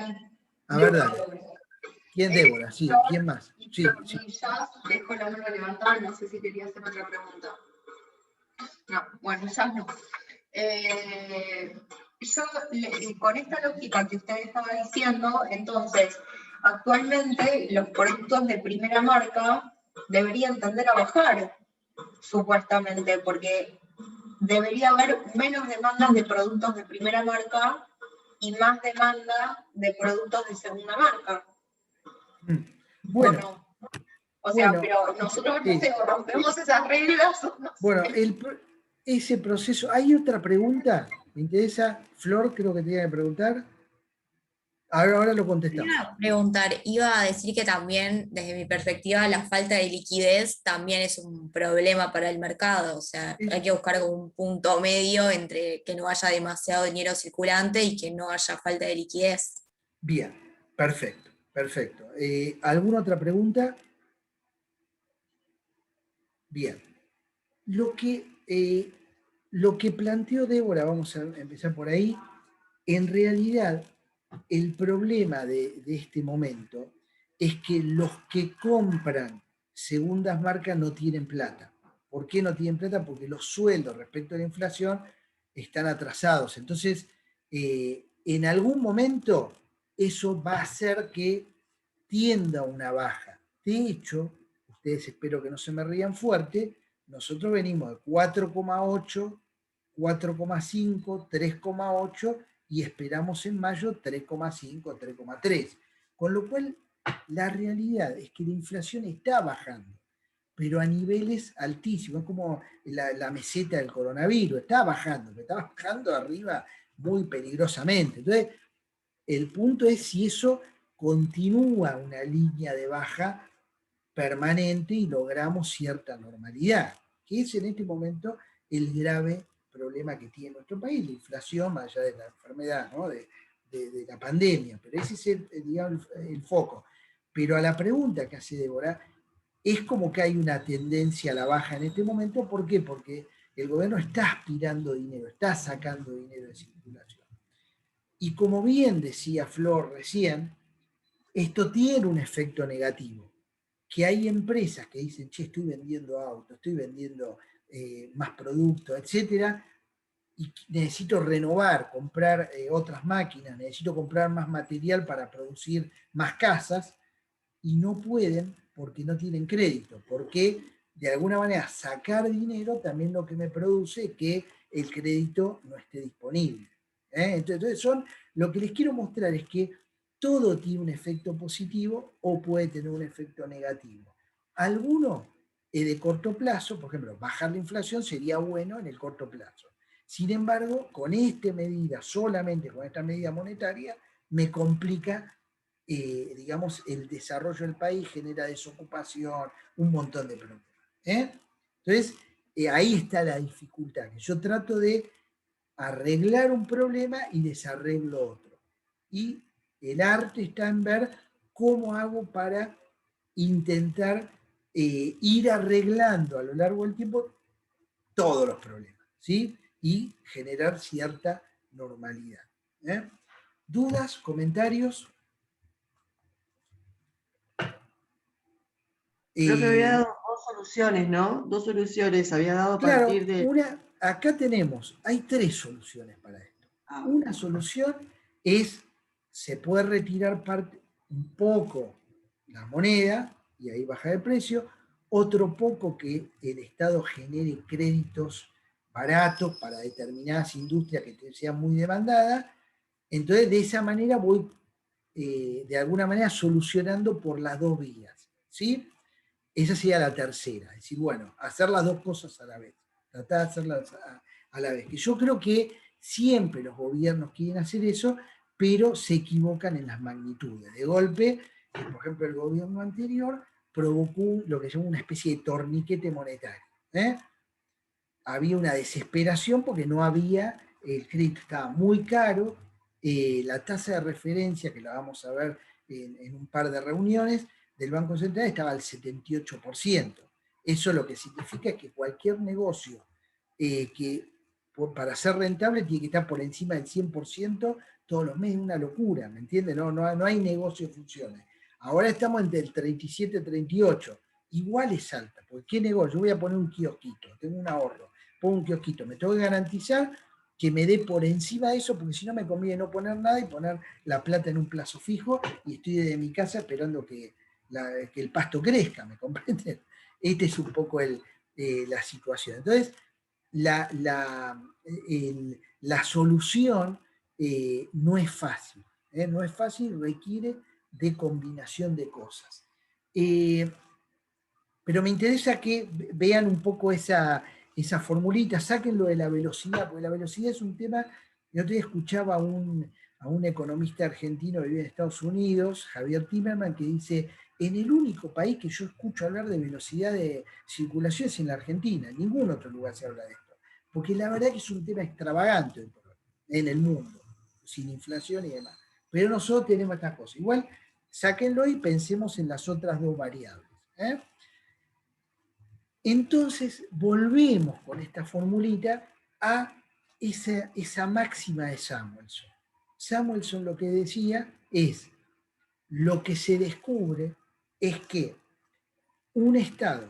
A ver, dale. ¿Quién? Débora, sí. ¿Quién más? Sí, sí. Ya dejo la mano levantada, no sé si quería hacer otra pregunta. No, bueno, ya no. Con esta lógica que usted estaba diciendo, entonces, actualmente los productos de primera marca deberían tender a bajar, supuestamente, porque debería haber menos demandas de productos de primera marca y más demanda de productos de segunda marca. Bueno. ¿O no? O sea, bueno, pero nosotros no sí. sé, o rompemos esas reglas. No sé. Bueno, ese proceso. ¿Hay otra pregunta? Me interesa. Flor, creo que tenía que preguntar. Ahora lo contestamos. Iba a preguntar, iba a decir que también, desde mi perspectiva, la falta de liquidez también es un problema para el mercado. O sea, hay que buscar como un punto medio entre que no haya demasiado dinero circulante y que no haya falta de liquidez. Bien, perfecto, perfecto. ¿Alguna otra pregunta? Bien. Lo que planteó Débora, vamos a empezar por ahí, en realidad el problema de este momento es que los que compran segundas marcas no tienen plata. ¿Por qué no tienen plata? Porque los sueldos respecto a la inflación están atrasados. Entonces, en algún momento eso va a hacer que tienda una baja. De hecho, ustedes espero que no se me rían fuerte, nosotros venimos de 4,8, 4,5, 3,8 y esperamos en mayo 3,5, 3,3. Con lo cual, la realidad es que la inflación está bajando, pero a niveles altísimos, es como la meseta del coronavirus, está bajando arriba muy peligrosamente. Entonces, el punto es si eso continúa una línea de baja permanente y logramos cierta normalidad, que es en este momento el grave problema que tiene nuestro país, la inflación, más allá de la enfermedad, ¿no? de la pandemia, pero ese es digamos, el foco. Pero a la pregunta que hace Débora, es como que hay una tendencia a la baja en este momento. ¿Por qué? Porque el gobierno está aspirando dinero, está sacando dinero de circulación. Y como bien decía Flor recién, esto tiene un efecto negativo, que hay empresas que dicen, che, estoy vendiendo autos, estoy vendiendo más productos, etcétera, y necesito renovar, comprar otras máquinas, necesito comprar más material para producir más casas, y no pueden porque no tienen crédito, porque de alguna manera sacar dinero también lo que me produce que el crédito no esté disponible. Entonces lo que les quiero mostrar es que todo tiene un efecto positivo o puede tener un efecto negativo. Alguno de corto plazo, por ejemplo, bajar la inflación sería bueno en el corto plazo. Sin embargo, con esta medida, solamente con esta medida monetaria, me complica, digamos, el desarrollo del país, genera desocupación, un montón de problemas. Entonces, ahí está la dificultad, que yo trato de arreglar un problema y desarreglo otro. Y el arte está en ver cómo hago para intentar ir arreglando a lo largo del tiempo todos los problemas, ¿sí? Y generar cierta normalidad. ¿Dudas? ¿Comentarios? Creo que había dado 2 soluciones, ¿no? 2 soluciones había dado a Claro, partir de... acá hay 3 soluciones para esto. Una solución es, se puede retirar un poco la moneda y ahí baja de precio, otro poco que el Estado genere créditos baratos para determinadas industrias que sean muy demandadas. Entonces, de esa manera voy, de alguna manera, solucionando por las dos vías, ¿sí? Esa sería la tercera, es decir, bueno, hacer las dos cosas a la vez, tratar de hacerlas a la vez. Que yo creo que siempre los gobiernos quieren hacer eso, pero se equivocan en las magnitudes. De golpe, por ejemplo, el gobierno anterior provocó lo que se llama una especie de torniquete monetario. Había una desesperación porque no había, el crédito estaba muy caro, la tasa de referencia, que la vamos a ver en un par de reuniones, del Banco Central estaba al 78%. Eso lo que significa es que cualquier negocio que para ser rentable tiene que estar por encima del 100% todos los meses, una locura, ¿me entiendes? No hay negocio que funcione. Ahora estamos entre el 37 y 38, igual es alta, porque ¿qué negocio? Yo voy a poner un kiosquito, tengo un ahorro, pongo un kiosquito, me tengo que garantizar que me dé por encima de eso, porque si no me conviene no poner nada y poner la plata en un plazo fijo y estoy desde mi casa esperando que el pasto crezca, ¿me comprenden? Esta es un poco la situación. Entonces, la solución no es fácil, no es fácil, requiere de combinación de cosas. Pero me interesa que vean un poco esa formulita, sáquenlo de la velocidad, porque la velocidad es un tema. El otro día escuchaba a un economista argentino que vive en Estados Unidos, Javier Timerman, que dice: en el único país que yo escucho hablar de velocidad de circulación es en la Argentina, en ningún otro lugar se habla de esto, porque la verdad que es un tema extravagante en el mundo, sin inflación y demás. Pero nosotros tenemos estas cosas. Igual, sáquenlo y pensemos en las otras dos variables. Entonces, volvemos con esta formulita a esa máxima de Samuelson. Samuelson lo que decía es: lo que se descubre es que un Estado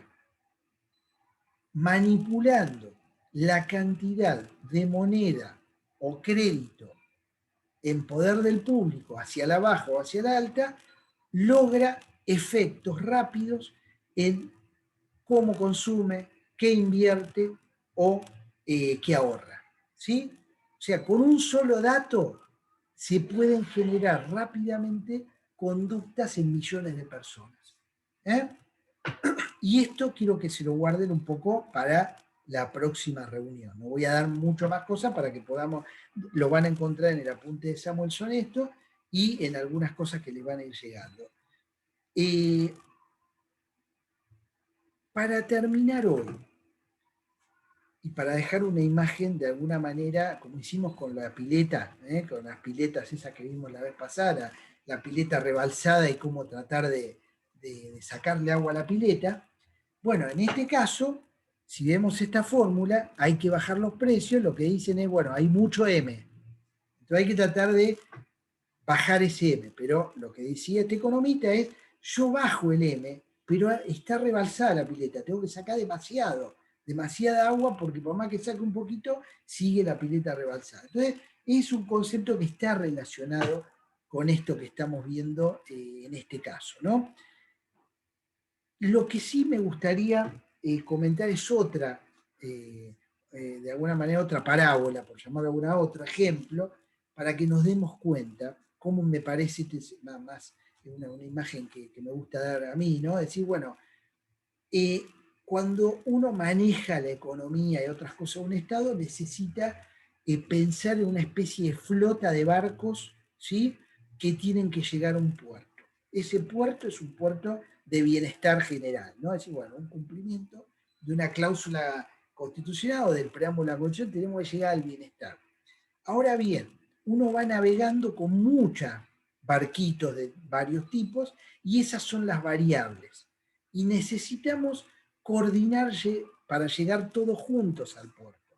manipulando la cantidad de moneda o crédito en poder del público hacia la baja o hacia la alta, logra efectos rápidos en cómo consume, qué invierte o qué ahorra. ¿Sí? O sea, con un solo dato se pueden generar rápidamente conductas en millones de personas. Y esto quiero que se lo guarden un poco para la próxima reunión. No voy a dar mucho más cosas para que podamos, lo van a encontrar en el apunte de Samuelson esto y en algunas cosas que le van a ir llegando. Para terminar hoy, y para dejar una imagen de alguna manera, como hicimos con la pileta, con las piletas esas que vimos la vez pasada, la pileta rebalsada y cómo tratar de sacarle agua a la pileta. Bueno, en este caso, si vemos esta fórmula, hay que bajar los precios, lo que dicen es, bueno, hay mucho M. Entonces hay que tratar de bajar ese M, pero lo que decía este economista es: yo bajo el M, pero está rebalsada la pileta, tengo que sacar demasiada agua, porque por más que saque un poquito, sigue la pileta rebalsada. Entonces, es un concepto que está relacionado con esto que estamos viendo en este caso, ¿no? Lo que sí me gustaría comentar es otra, de alguna manera, otra parábola, por llamarlo de alguna otro ejemplo, para que nos demos cuenta cómo me parece, este es más una imagen que me gusta dar a mí, ¿no? Decir, bueno, cuando uno maneja la economía y otras cosas de un Estado, necesita pensar en una especie de flota de barcos, ¿sí?, que tienen que llegar a un puerto. Ese puerto es un puerto de bienestar general, ¿no? Es decir, bueno, un cumplimiento de una cláusula constitucional o del preámbulo de la Constitución, tenemos que llegar al bienestar. Ahora bien, uno va navegando con muchos barquitos de varios tipos y esas son las variables. Y necesitamos coordinarse para llegar todos juntos al puerto.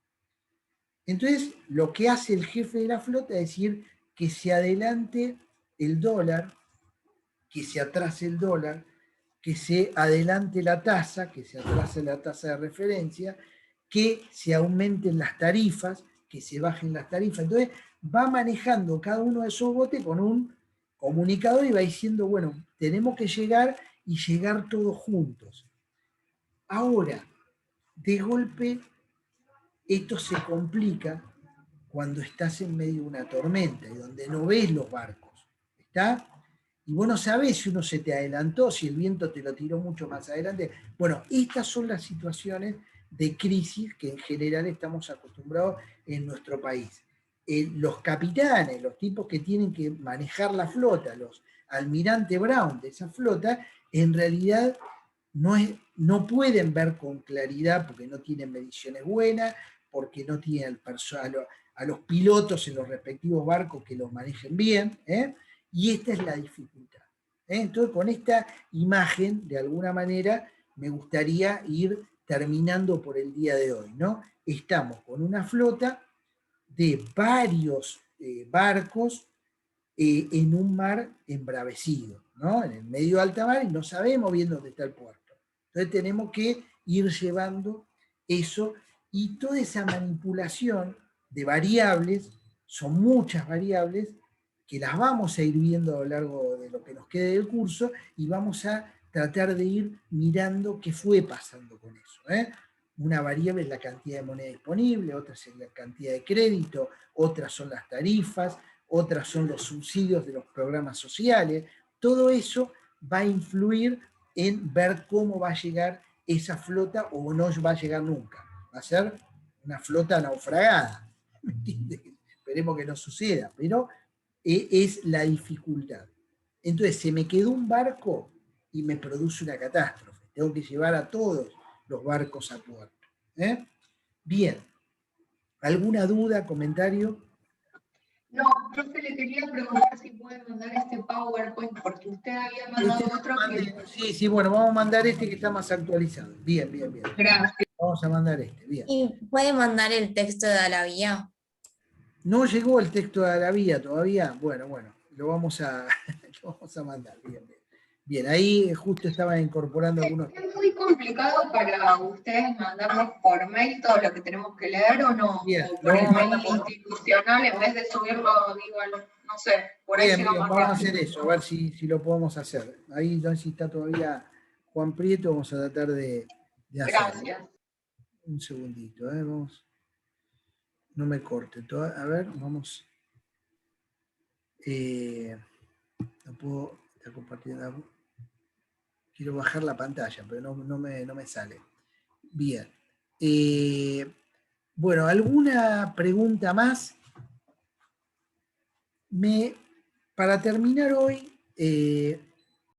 Entonces, lo que hace el jefe de la flota es decir que se adelante el dólar, que se atrase el dólar, que se adelante la tasa, que se atrase la tasa de referencia, que se aumenten las tarifas, que se bajen las tarifas. Entonces, va manejando cada uno de esos botes con un comunicador y va diciendo, bueno, tenemos que llegar y llegar todos juntos. Ahora, de golpe, esto se complica cuando estás en medio de una tormenta y donde no ves los barcos, ¿está? Y vos no sabés si uno se te adelantó, si el viento te lo tiró mucho más adelante. Bueno, estas son las situaciones de crisis que en general estamos acostumbrados en nuestro país. Los capitanes, los tipos que tienen que manejar la flota, los almirante Brown de esa flota, en realidad no pueden ver con claridad porque no tienen mediciones buenas, porque no tiene a los pilotos en los respectivos barcos que los manejen bien, y esta es la dificultad. Entonces, con esta imagen, de alguna manera, me gustaría ir terminando por el día de hoy, ¿no? Estamos con una flota de varios barcos en un mar embravecido, ¿no? En el medio de alta mar, y no sabemos bien dónde está el puerto. Entonces tenemos que ir llevando eso, y toda esa manipulación de variables, son muchas variables, que las vamos a ir viendo a lo largo de lo que nos quede del curso, y vamos a tratar de ir mirando qué fue pasando con eso. Una variable es la cantidad de moneda disponible, otra es la cantidad de crédito, otras son las tarifas, otras son los subsidios de los programas sociales. Todo eso va a influir en ver cómo va a llegar esa flota, o no va a llegar nunca. Va a ser una flota naufragada. ¿Me entiendes? Esperemos que no suceda, pero es la dificultad. Entonces, se me quedó un barco y me produce una catástrofe. Tengo que llevar a todos los barcos a puerto. Bien. ¿Alguna duda, comentario? No, profe, le quería preguntar si puede mandar este PowerPoint, porque usted había mandado otro que... Sí, bueno, vamos a mandar este que está más actualizado. Bien. Gracias. Vamos a mandar este, bien. ¿Y puede mandar el texto de Alavía? No llegó el texto de la vía todavía. Bueno, lo vamos a mandar. Bien, ahí justo estaban incorporando algunos. ¿Es muy complicado para ustedes mandarnos por mail todo lo que tenemos que leer o no? Bien, O por el mail institucional, en vez de subirlo, digo, no sé, por ahí bien, se va más vamos a rápido. hacer eso, a ver si lo podemos hacer. Ahí no sé si está todavía Juan Prieto, vamos a tratar de hacerlo. Gracias. Un segundito, vamos. No me corte. A ver, vamos. No puedo estar compartiendo. Quiero bajar la pantalla, pero no me sale. Bien. Bueno, ¿alguna pregunta más? Para terminar hoy,